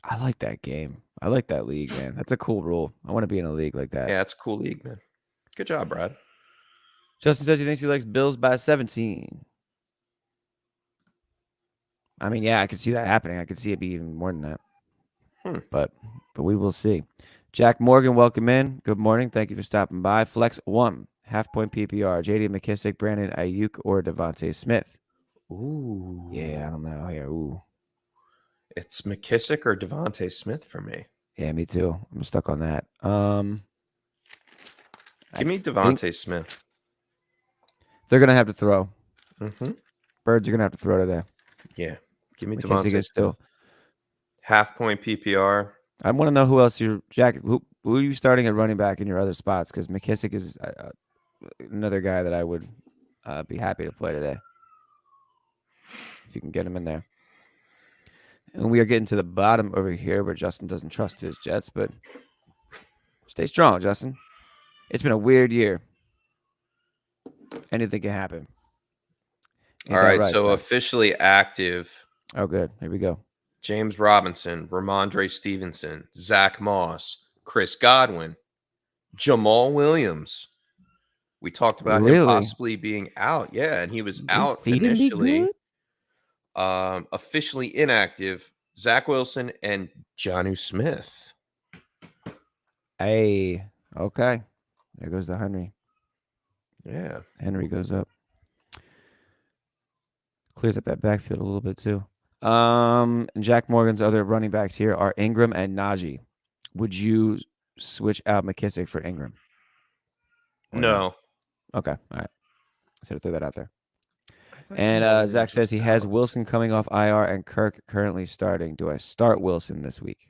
I like that game. I like that league, man. That's a cool rule. I want to be in a league like that. Yeah, it's a cool league, man. Good job, Brad. Justin says he thinks he likes Bills by 17. I mean, yeah, I could see that happening. I could see it be even more than that. But we will see. Jack Morgan, welcome in. Good morning. Thank you for stopping by. Flex 1, half-point PPR. J.D. McKissick, Brandon Ayuk, or Devonta Smith. Ooh. Yeah, I don't know. Yeah, ooh. It's McKissick or Devonta Smith for me. Yeah, me too. I'm stuck on that. Give me Devonta Smith. They're going to have to throw. Mm-hmm. Birds are going to have to throw today. Yeah. Give me Devonta Smith. Still. Half-point PPR. I want to know who else you're, Jack. Who are you starting at running back in your other spots? Because McKissick is another guy that I would be happy to play today. If you can get him in there. And we are getting to the bottom over here where Justin doesn't trust his Jets, but stay strong, Justin. It's been a weird year. Anything can happen. All right, so officially active. Oh, good. Here we go. James Robinson, Ramondre Stevenson, Zach Moss, Chris Godwin, Jamal Williams. We talked about him possibly being out. Yeah, and he was out initially. Officially inactive, Zach Wilson and Jonnu Smith. Hey, okay. There goes the Henry. Yeah. Henry goes up. Clears up that backfield a little bit too. And Jack Morgan's other running backs here are Ingram and Najee. Would you switch out McKissick for Ingram? No. Okay. All right. So to throw that out there. And Zach says he has Wilson coming off IR and Kirk currently starting. Do I start Wilson this week?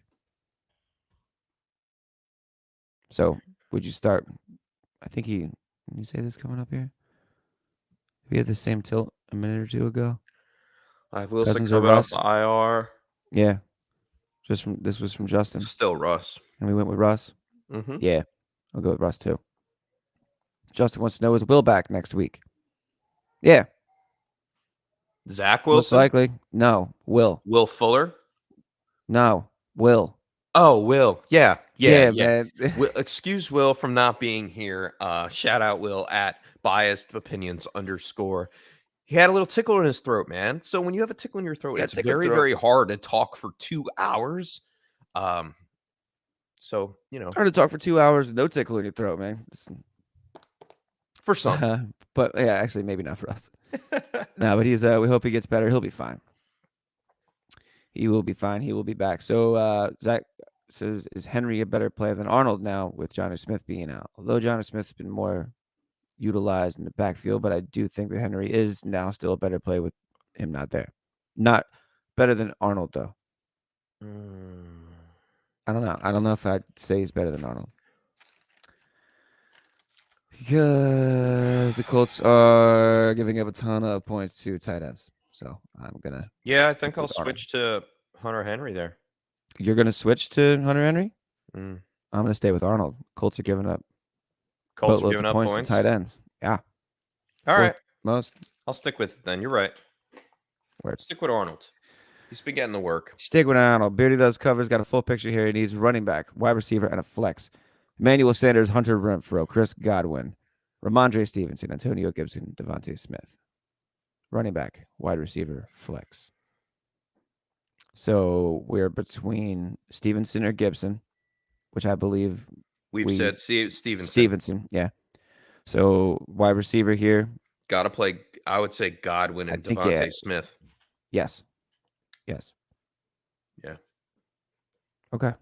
So would you start? I think did you say this coming up here? We had the same tilt a minute or two ago. I have Wilson coming off IR. Yeah. This was from Justin. Still Russ. And we went with Russ? Mm-hmm. Yeah. I'll go with Russ too. Justin wants to know, is Will back next week? Yeah. Zach Wilson? Most likely. No. Will. Will Fuller? No. Will. Oh, Will. Yeah. Man. Will, excuse Will from not being here. Shout out Will at biasedopinions_. He had a little tickle in his throat, man. So when you have a tickle in your throat, it's very, very hard to talk for 2 hours. So, hard to talk for 2 hours with no tickle in your throat, man. For some. But yeah, actually, maybe not for us. No, but he's. We hope he gets better. He'll be fine. He will be fine. He will be back. So Zach says, is Henry a better player than Arnold now with Jonnu Smith being out? Although Jonnu Smith's been more utilized in the backfield, but I do think that Henry is now still a better play with him not there. Not better than Arnold, though. I don't know. I don't know if I'd say he's better than Arnold. Because the Colts are giving up a ton of points to tight ends. So I'm going to... Yeah, I think I'll switch to Hunter Henry there. You're going to switch to Hunter Henry? I'm going to stay with Arnold. Colts are giving up points to tight ends. Yeah. All right. Most. I'll stick with it then. You're right. Stick with Arnold. He's been getting the work. Stick with Arnold. Beardy Does Covers. Got a full picture here. He needs running back, wide receiver, and a flex. Emmanuel Sanders, Hunter Renfrow, Chris Godwin, Ramondre Stevenson, Antonio Gibson, Devonta Smith. Running back, wide receiver, flex. So we're between Stevenson or Gibson, which I believe we've said Stevenson. Stevenson, yeah. So wide receiver here. Got to play, I would say, Godwin and Devonta Smith. Yes. Yeah. Okay.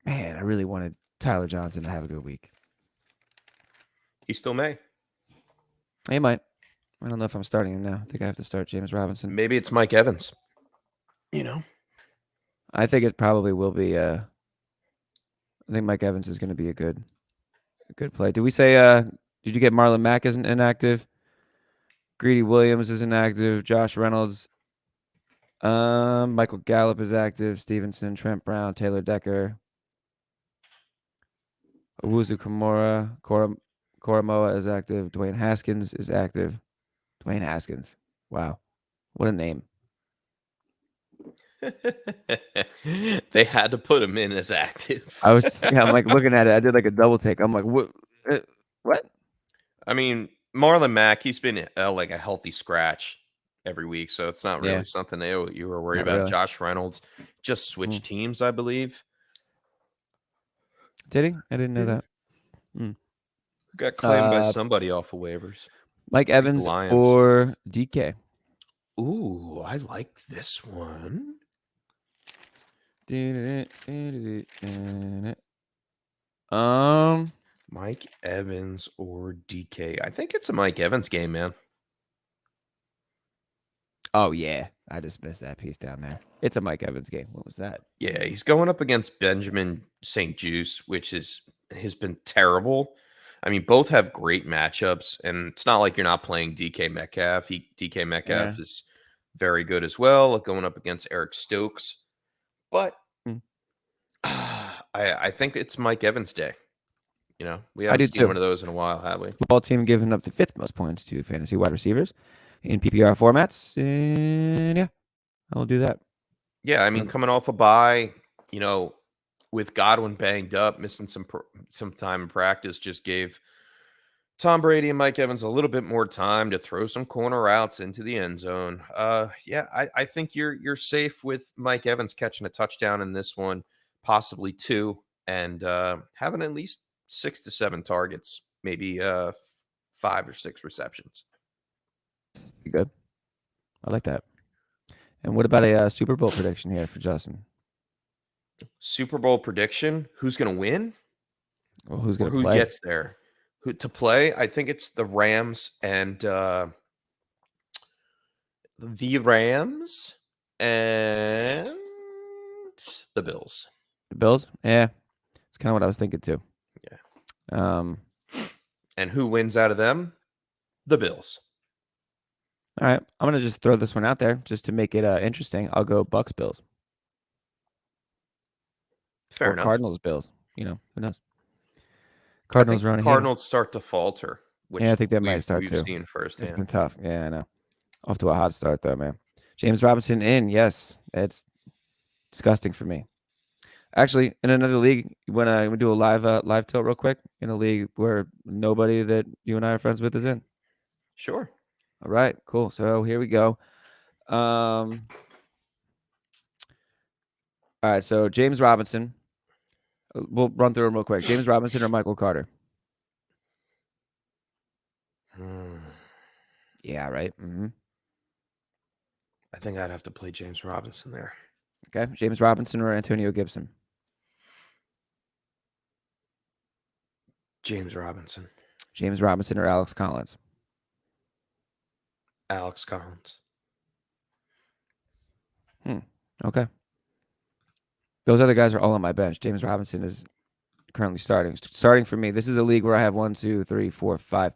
Man, I really wanted Tyler Johnson to have a good week. He still may. He might. I don't know if I'm starting him now. I think I have to start James Robinson. Maybe it's Mike Evans. I think it probably will be I think Mike Evans is going to be a good play. Did we say? Did you get Marlon Mack as inactive? Greedy Williams is inactive. Josh Reynolds. Michael Gallup is active. Stevenson, Trent Brown, Taylor Decker, Owuzu Kamara, Koromoa is active. Dwayne Haskins is active. Dwayne Haskins. Wow. What a name. They had to put him in as active. I'm like looking at it. I did like a double take. I'm like, what? I mean, Marlon Mack, he's been like a healthy scratch every week, so it's not really something you were worried about. Really. Josh Reynolds just switched teams, I believe. Did he? I didn't know that. Got claimed by somebody off of waivers. Mike Evans or DK. Ooh, I like this one. Mike Evans or DK. I think it's a Mike Evans game, man. Oh, yeah. I just missed that piece down there. It's a Mike Evans game. What was that? Yeah, he's going up against Benjamin St. Juice, which has been terrible. I mean, both have great matchups, and it's not like you're not playing DK Metcalf. DK Metcalf is very good as well, going up against Eric Stokes. But I think it's Mike Evans' day. You know, we haven't seen one of those in a while, have we? Football team giving up the 5th most points to fantasy wide receivers in PPR formats. And yeah, I'll do that. Yeah, I mean, coming off a bye, you know, with Godwin banged up, missing some time in practice, just gave Tom Brady and Mike Evans a little bit more time to throw some corner routes into the end zone. Yeah, I think you're safe with Mike Evans catching a touchdown in this one, possibly 2, and having at least 6 to 7 targets, maybe 5 or 6 receptions. Good. I like that. And what about a Super Bowl prediction here for Justin? Super Bowl prediction? Who's going to win? Well, who's going to play? Who gets there? Who to play? I think it's the Rams and the Rams and the Bills. The Bills? Yeah. It's kind of what I was thinking too. Yeah. And who wins out of them? The Bills. All right. I'm going to just throw this one out there just to make it interesting. I'll go Bucks Bills. Fair enough. Cardinals Bills. You know, who knows? Cardinals running. Cardinals start to falter. Which I think they might start too. We've seen firsthand. It's been tough. Yeah, I know. Off to a hot start though, man. James Robinson in. Yes, it's disgusting for me. Actually, in another league, when I do a live tilt real quick, in a league where nobody that you and I are friends with is in. Sure. All right, cool. So here we go. All right, so James Robinson. We'll run through them real quick. James Robinson or Michael Carter? Yeah, right. Mm-hmm. I think I'd have to play James Robinson there. Okay, James Robinson or Antonio Gibson? James Robinson. James Robinson or Alex Collins? Alex Collins. Okay. Those other guys are all on my bench. James Robinson is currently starting. Starting for me, this is a league where I have 1, 2, 3, 4, 5.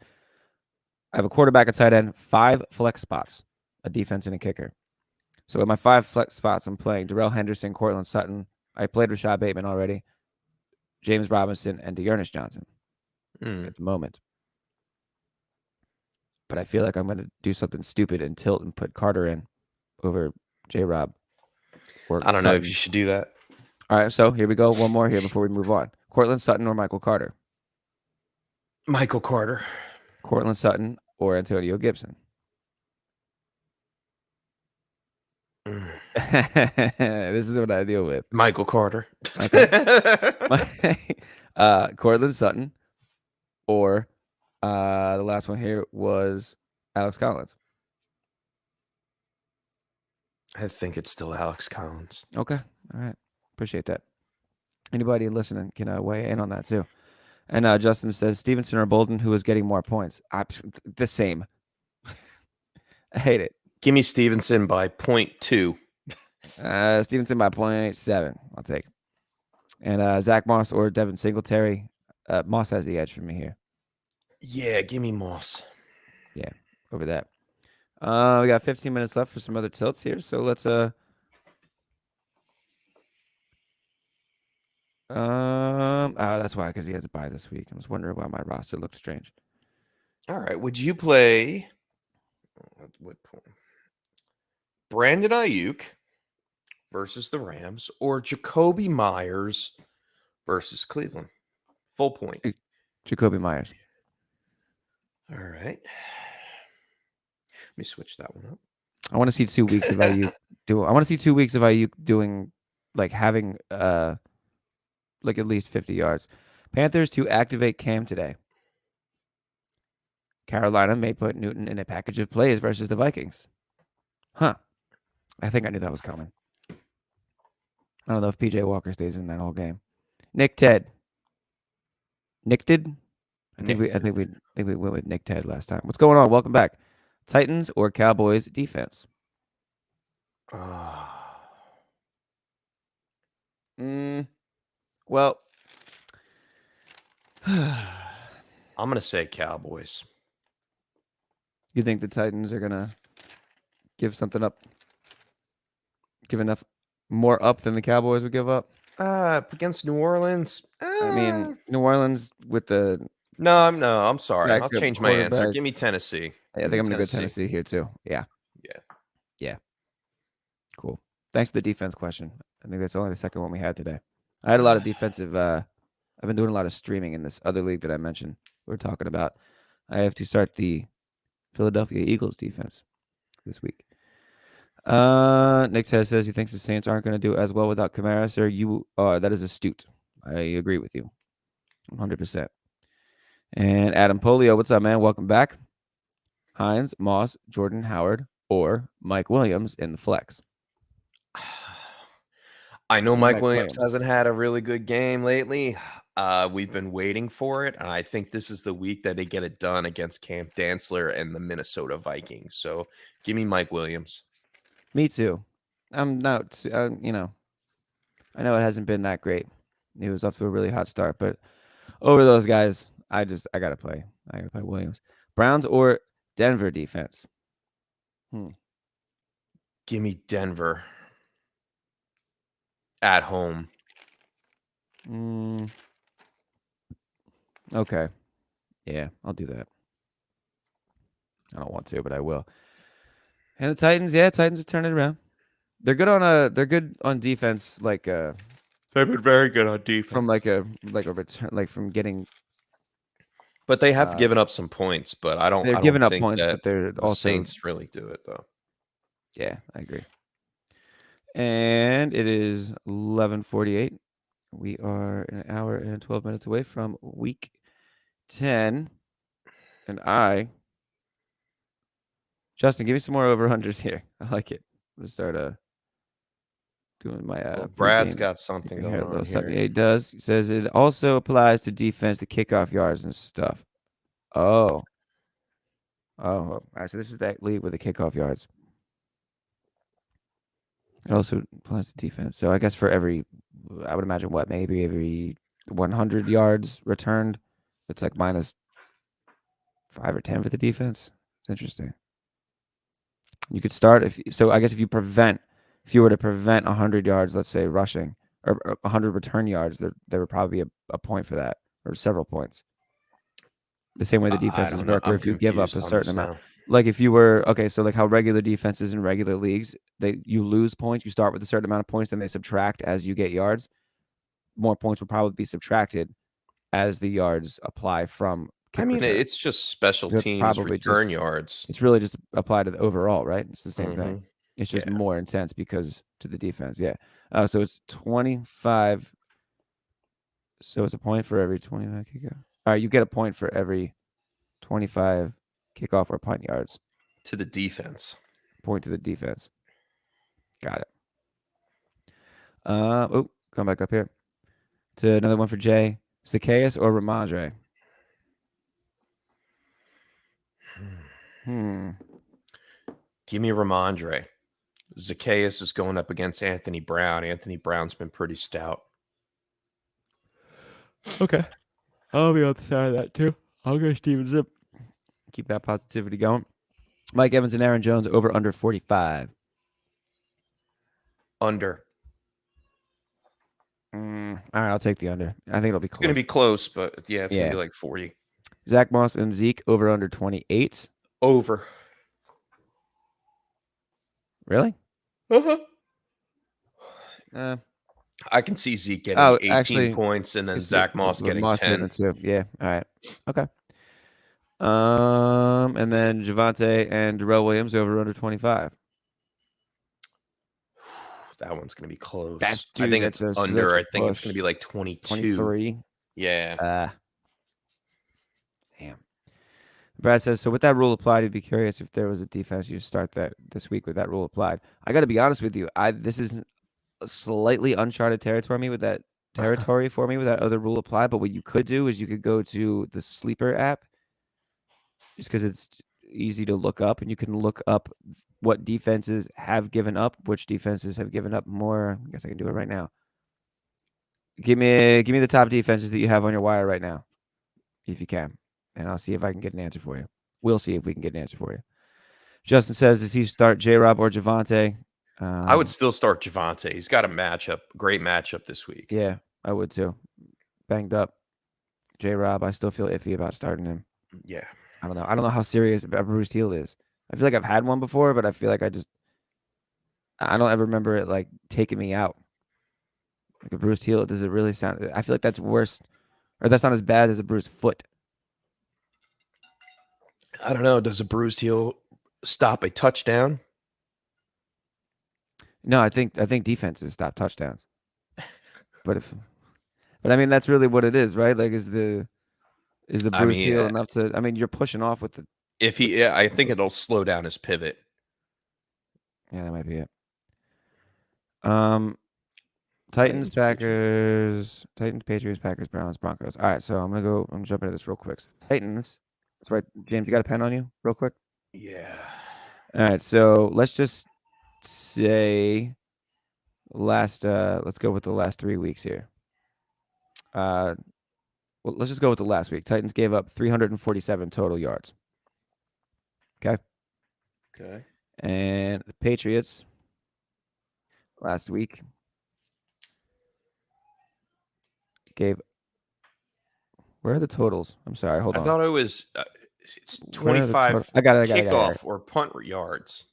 I have a quarterback, a tight end, 5 flex spots, a defense, and a kicker. So in my 5 flex spots, I'm playing Darrell Henderson, Cortland Sutton. I played Rashad Bateman already. James Robinson, and Dearness Johnson at the moment. But I feel like I'm going to do something stupid and tilt and put Carter in over J-Rob. I don't know if you should do that. All right, so here we go. One more here before we move on. Cortland Sutton or Michael Carter? Michael Carter. Cortland Sutton or Antonio Gibson? This is what I deal with. Michael Carter. Okay. Cortland Sutton or the last one here was Alex Collins. I think it's still Alex Collins. Okay. All right. Appreciate that. Anybody listening can weigh in on that too. And Justin says, Stevenson or Bolden, who is getting more points? The same. I hate it. Give me Stevenson by 0.2. Stevenson by 0.7. I'll take. And Zach Moss or Devin Singletary. Moss has the edge for me here. Yeah, give me Moss. Yeah, over that. We got 15 minutes left for some other tilts here, so let's that's why, because he has a bye this week. I was wondering why my roster looked strange. All right, would you play what point? Brandon Ayuk versus the Rams or Jacoby Myers versus Cleveland? Full point. Jacoby Myers. All right. Let me switch that one up. I want to see 2 weeks of Ayuk do. I want to see 2 weeks of Ayuk doing, like, having like at least 50 yards. Panthers to activate Cam today. Carolina may put Newton in a package of plays versus the Vikings. Huh. I think I knew that was coming. I don't know if PJ Walker stays in that whole game. Nick Ted. Nick did? I think we went with Nick Ted last time. What's going on? Welcome back. Titans or Cowboys defense? Well, I'm gonna say Cowboys. You think the Titans are gonna give something up? Give enough more up than the Cowboys would give up? Against New Orleans. I mean, New Orleans with the No, I'm sorry. I'll change my answer. Give me Tennessee. I think I'm gonna go Tennessee here too. Yeah. Cool. Thanks for the defense question. I think that's only the second one we had today. I had a lot of defensive. I've been doing a lot of streaming in this other league that I mentioned. We're talking about. I have to start the Philadelphia Eagles defense this week. Nick says he thinks the Saints aren't going to do as well without Kamara. Sir, that is astute. I agree with you 100%. And Adam Polio, what's up, man? Welcome back. Hines, Moss, Jordan Howard, or Mike Williams in the flex. I know Mike Williams hasn't had a really good game lately. We've been waiting for it, and I think this is the week that they get it done against Camp Dantzler and the Minnesota Vikings. So give me Mike Williams. Me too. I'm not, I know it hasn't been that great. It was off to a really hot start, but over those guys, I got to play. I got to play Williams. Browns or Denver defense? Give me Denver. At home. Okay. Yeah, I'll do that. I don't want to, but I will. And the Titans, Titans are turning it around. They're good on defense, like they've been very good on defense. From like a return, like from getting. But they have given up some points, but I don't. They're giving up points, but they're the also Saints really do it though. Yeah, I agree. And it is 11:48. We are an hour and 12 minutes away from week 10. And Justin, give me some more over-unders here. I like it. I'm going to start doing my... Brad's got something going on here. Yeah, he does. He says it also applies to defense, to kickoff yards and stuff. Oh. All right, so this is that league with the kickoff yards. It also applies to defense. So I guess for every, I would imagine maybe every 100 yards returned, it's like minus 5 or 10 for the defense. It's interesting. You could start I guess if you were to prevent 100 yards, let's say rushing, or 100 return yards, there would probably be a point for that, or several points. The same way the defenses work, where if you give up a certain amount. Like if you were, so like how regular defenses in regular leagues, you lose points, you start with a certain amount of points, then they subtract as you get yards. More points will probably be subtracted as the yards apply from return. It's just special teams return yards. It's really just applied to the overall, right? It's the same thing. It's just more intense because to the defense, so it's 25. So it's a point for every 25 kickoff. All right, you get a point for every 25 kickoff or punt yards. To the defense. Point to the defense. Got it. Come back up here. To another one for Jay. Zacchaeus or Ramondre? Give me Ramondre. Zacchaeus is going up against Anthony Brown. Anthony Brown's been pretty stout. Okay. I'll be on the side of that too. I'll go Stevenson. Keep that positivity going. Mike Evans and Aaron Jones over under 45. Under. All right, I'll take the under. I think it'll be close. It's going to be close, but yeah, it's going to be like 40. Zach Moss and Zeke over under 28. Over. Really? Uh-huh. I can see Zeke getting 18 points and then Zach Moss getting 10. Too. Yeah. All right. Okay. And then Javonte and Darrell Williams over under 25. That one's going to be close. I think it's under. I think it's going to be like 22. 23. Yeah. Damn. Brad says, so with that rule applied, you'd be curious if there was a defense you start that this week with that rule applied. I got to be honest with you. This is slightly uncharted territory with that other rule applied. But what you could do is you could go to the Sleeper app just because it's easy to look up, and you can look up what defenses have given up, which defenses have given up more. I guess I can do it right now. Give me the top defenses that you have on your wire right now, if you can, and I'll see if I can get an answer for you. We'll see if we can get an answer for you. Justin says, does he start J-Rob or Javonte? I would still start Javonte. He's got a great matchup this week. Yeah, I would too. Banged up. J-Rob, I still feel iffy about starting him. Yeah. I don't know. I don't know how serious a bruised heel is. I feel like I've had one before, but I feel like I don't ever remember it like taking me out. Like a bruised heel, does it really sound? I feel like that's worse, or that's not as bad as a bruised foot. I don't know. Does a bruised heel stop a touchdown? No, I think defenses stop touchdowns. But I mean that's really what it is, right? Like is the bruised heel enough to? I mean, you're pushing off with the. I think it'll slow down his pivot. Yeah, that might be it. Titans, Packers, Patriots, Packers, Browns, Broncos. All right, so I'm gonna jump into this real quick. So Titans. That's right, James. You got a pen on you, real quick? Yeah. All right, so let's just say let's go with the last 3 weeks here. Well, let's just go with the last week. Titans gave up 347 total yards. Okay. And the Patriots last week gave. Where are the totals? I'm sorry. Hold on. I thought it was it's 25. I got it. Kickoff or punt yards.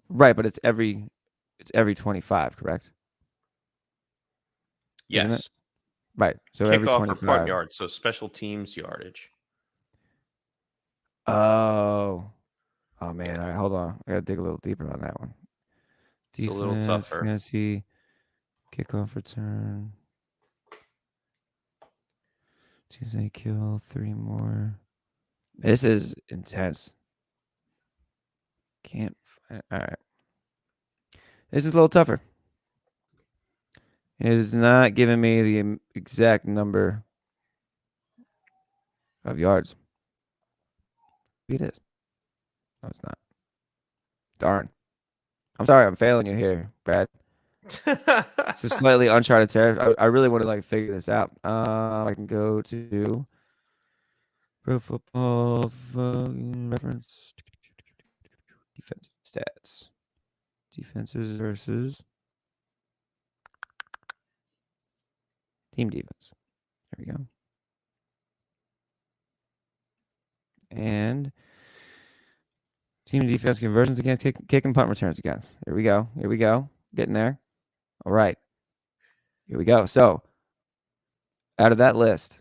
Right, but it's every 25, correct? Yes. Right. So kickoff every 25. or punt yards. So special teams yardage. Oh man. All right, hold on. I gotta dig a little deeper on that one. It's a little tougher. Fantasy, kickoff return. Tuesday kill 3 more. This is intense. Can't find. All right. This is a little tougher. It is not giving me the exact number of yards. It is. No, it's not. Darn. I'm sorry, I'm failing you here, Brad. It's a slightly uncharted territory. I really want to figure this out. I can go to Pro Football Reference defensive stats. Defenses versus team defense. There we go. And team defense conversions against kick and punt returns against. Here we go. Getting there. All right. Here we go. So, out of that list,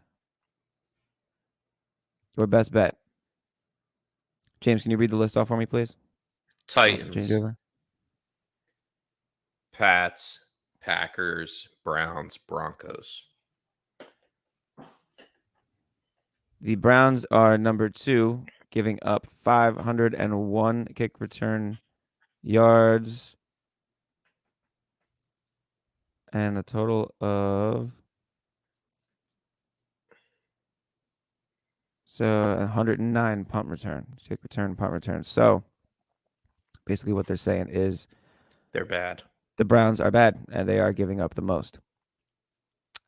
your best bet. James, can you read the list off for me, please? Titans, Pats, Packers, Browns, Broncos. The Browns are number 2, giving up 501 kick return yards and a total of 109 punt return. So basically what they're saying is they're bad. The Browns are bad and they are giving up the most.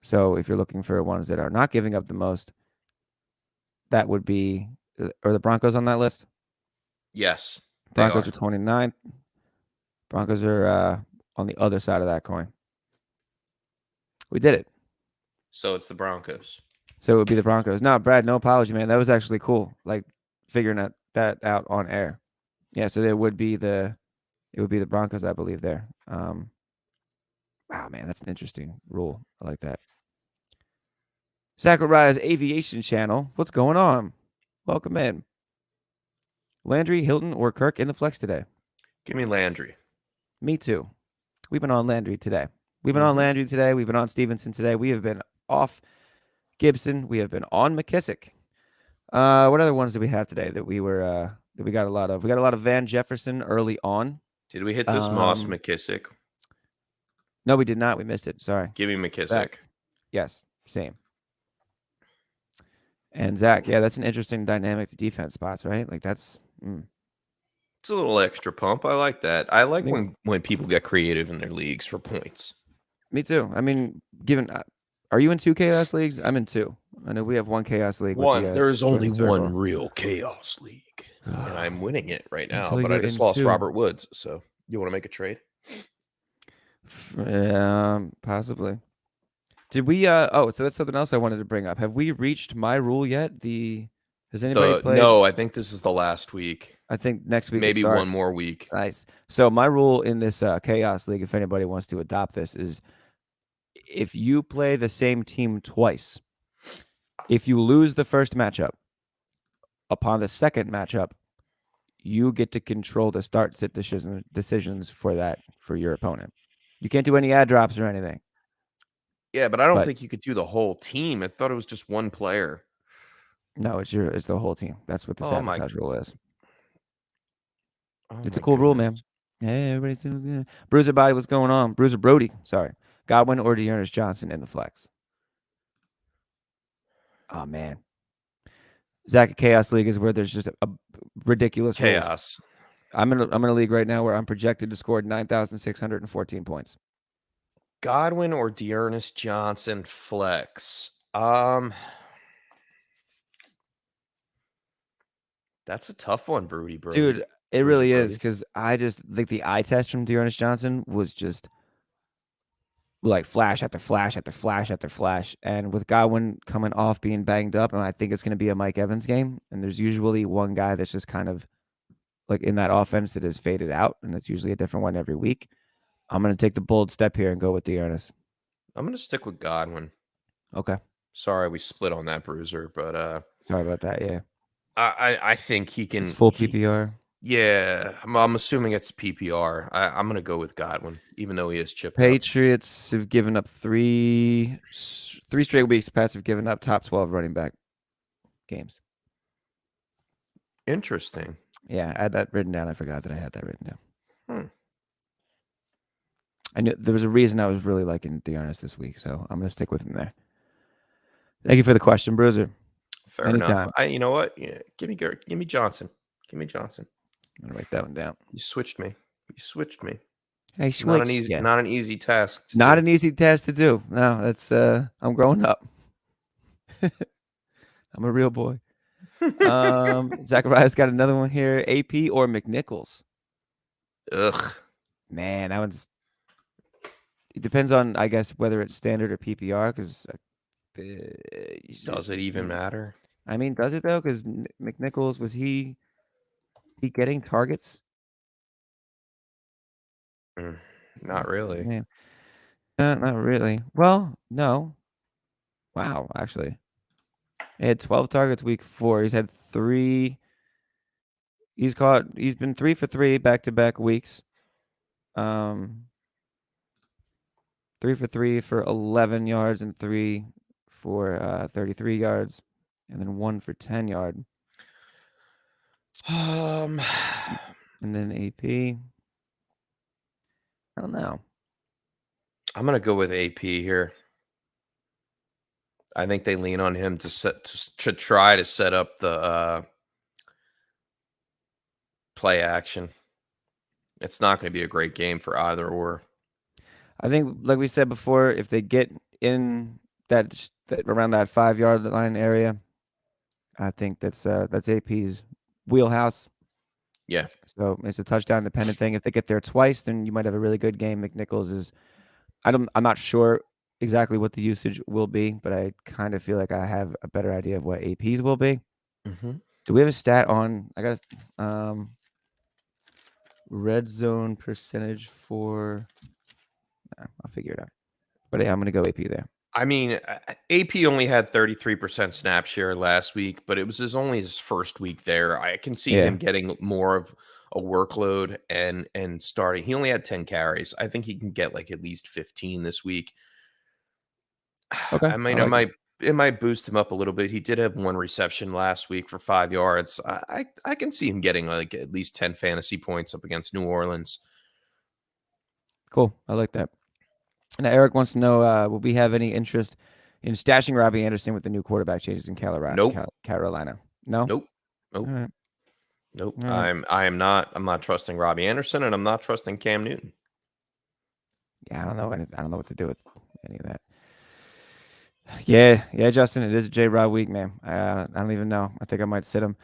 So if you're looking for ones that are not giving up the most, that would be, are the Broncos on that list? Yes, Broncos are 29th. Broncos are on the other side of that coin. We did it. So it's the Broncos. So it would be the Broncos. No, Brad, no apology, man. That was actually cool. Like figuring that out on air. Yeah, so it would be the Broncos, I believe, there. Wow, man, that's an interesting rule. I like that. Zachariah's Aviation Channel. What's going on? Welcome in. Landry, Hilton, or Kirk in the flex today? Give me Landry. Me too. We've been on Landry today. We've been on Landry today. We've been on Stevenson today. We have been off Gibson. We have been on McKissick. What other ones do we have today that we were that we got a lot of? We got a lot of Van Jefferson early on. Did we hit this Moss McKissick? No, we did not. We missed it. Sorry. Give me McKissick. Zach. Yes, same. And Zach, yeah, that's an interesting dynamic to defense spots, right? Like that's it's a little extra pump. I like that. I like when people get creative in their leagues for points. Me too. I mean, given are you in 2 chaos leagues? I'm in 2. I know we have 1 chaos league. There's only one real chaos league, and I'm winning it right now. But I just lost Robert Woods. So you want to make a trade? Possibly. Did we? So that's something else I wanted to bring up. Have we reached my rule yet? Has anybody played? No, I think this is the last week. I think next week. Maybe one more week. Nice. So my rule in this chaos league, if anybody wants to adopt this, is if you play the same team twice, if you lose the first matchup, upon the second matchup, you get to control the start-sit decisions for your opponent. You can't do any ad drops or anything. Yeah, but I don't think you could do the whole team. I thought it was just one player. No, it's the whole team. That's what the sabotage rule is. Oh, it's a cool rule, man. Hey, everybody's doing Bruiser Body, what's going on? Bruiser Brody, sorry. Godwin or Dearness Johnson in the flex. Oh man. Zach, Chaos League is where there's just a ridiculous chaos. I'm in a league right now where I'm projected to score 9,614 points. Godwin or Dearness Johnson flex. That's a tough one, Brody. Dude, it really is, because I just like the eye test from Dearness Johnson was just like flash after flash after flash after flash. And with Godwin coming off being banged up, and I think it's going to be a Mike Evans game, and there's usually one guy that's just kind of like in that offense that is faded out, and it's usually a different one every week. I'm going to take the bold step here and go with Dearness. I'm going to stick with Godwin. Okay. Sorry, we split on that, Bruiser, but sorry about that. Yeah. I think he can. It's full PPR. Yeah, I'm assuming it's PPR. I'm going to go with Godwin, even though he is chipped. Patriots have given up three straight weeks. The Pats have given up top 12 running back games. Interesting. Yeah, I had that written down. I forgot that I had that written down. I knew there was a reason I was really liking Dearness this week, so I'm going to stick with him there. Thank you for the question, Bruiser. Fair enough. You know what? Yeah, give me Johnson. Give me Johnson. I'm gonna write that one down. You switched me. Hey, switched. Not an easy task. An easy task to do. No, that's I'm growing up. I'm a real boy. Zachariah's got another one here. AP or McNichols? Ugh. Man, that one's. It depends on, I guess, whether it's standard or PPR. Because does it even matter? I mean, does it though? Because McNichols, was he getting targets? Not really. Man. Not really. Well, no. Wow, actually. He had 12 targets week 4. He's had 3. He's been 3 for 3 back-to-back weeks. 3 for 3 for 11 yards and 3 for 33 yards, and then 1 for 10 yard. And then AP. I don't know. I'm gonna go with AP here. I think they lean on him to try to set up the play action. It's not going to be a great game for either or. I think, like we said before, if they get in that around that 5-yard line area. I think that's AP's wheelhouse. Yeah. So it's a touchdown dependent thing. If they get there twice, then you might have a really good game. McNichols is, I'm not sure exactly what the usage will be, but I kind of feel like I have a better idea of what AP's will be. Mm-hmm. Do we have a stat on? I got red zone percentage for. I'll figure it out. But yeah, I'm gonna go AP there. I mean, AP only had 33% snap share last week, but it was only his first week there. I can see him getting more of a workload and starting. He only had 10 carries. I think he can get like at least 15 this week. Okay. I mean, it might boost him up a little bit. He did have 1 reception last week for 5 yards. I can see him getting like at least 10 fantasy points up against New Orleans. Cool. I like that. Now, Eric wants to know, will we have any interest in stashing Robbie Anderson with the new quarterback changes in Carolina? No? Nope. Right. Nope. Right. I'm not trusting Robbie Anderson, and I'm not trusting Cam Newton. Yeah, I don't know what to do with any of that. Yeah, Justin, it is a J-Rob week, man. I don't even know. I think I might sit him.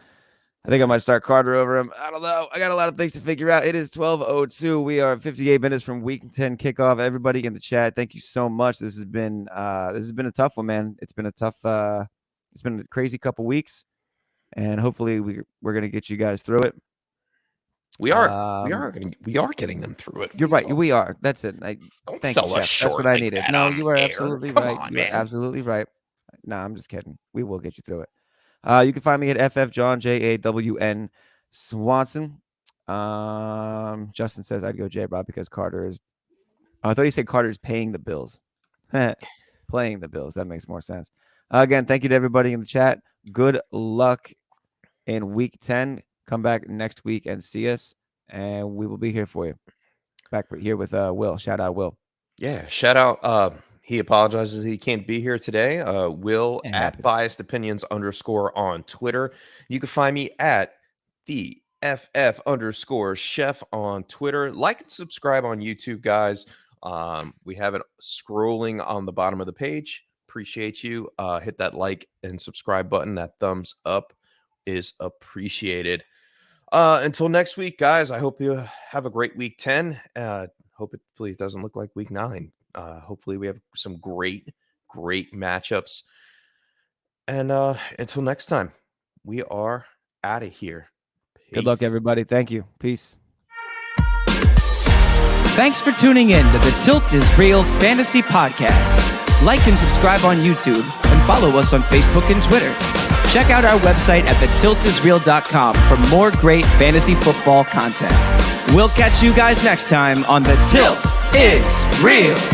I think I might start Carter over him. I don't know. I got a lot of things to figure out. It is 12:02. We are 58 minutes from week 10 kickoff. Everybody in the chat, thank you so much. This has been a tough one, man. It's been a crazy couple weeks, and hopefully we're gonna get you guys through it. We are getting them through it. You're right. We are. That's it. Don't sell us short. That's what I needed. No, you are absolutely right. On, you are absolutely right. No, I'm just kidding. We will get you through it. You can find me at FFJawn, JAWN Swanson. Justin says I'd go J-Rob because Carter is. Oh, I thought he said Carter's paying the bills. Playing the bills. That makes more sense. Again, thank you to everybody in the chat. Good luck in week 10. Come back next week and see us, and we will be here for you. Back here with Will. Shout out, Will. Yeah, shout out. He apologizes he can't be here today. Will at biasedopinions _ on Twitter. You can find me at the FF _ chef on Twitter. Like and subscribe on YouTube, guys. We have it scrolling on the bottom of the page. Appreciate you. Hit that like and subscribe button. That thumbs up is appreciated. Until next week, guys, I hope you have a great week 10. Hopefully it doesn't look like week 9. Hopefully we have some great matchups. And until next time, we are out of here. Peace. Good luck, everybody. Thank you. Peace. Thanks for tuning in to the Tilt is Real Fantasy Podcast. Like and subscribe on YouTube and follow us on Facebook and Twitter. Check out our website at thetiltisreal.com for more great fantasy football content. We'll catch you guys next time on The Tilt is Real.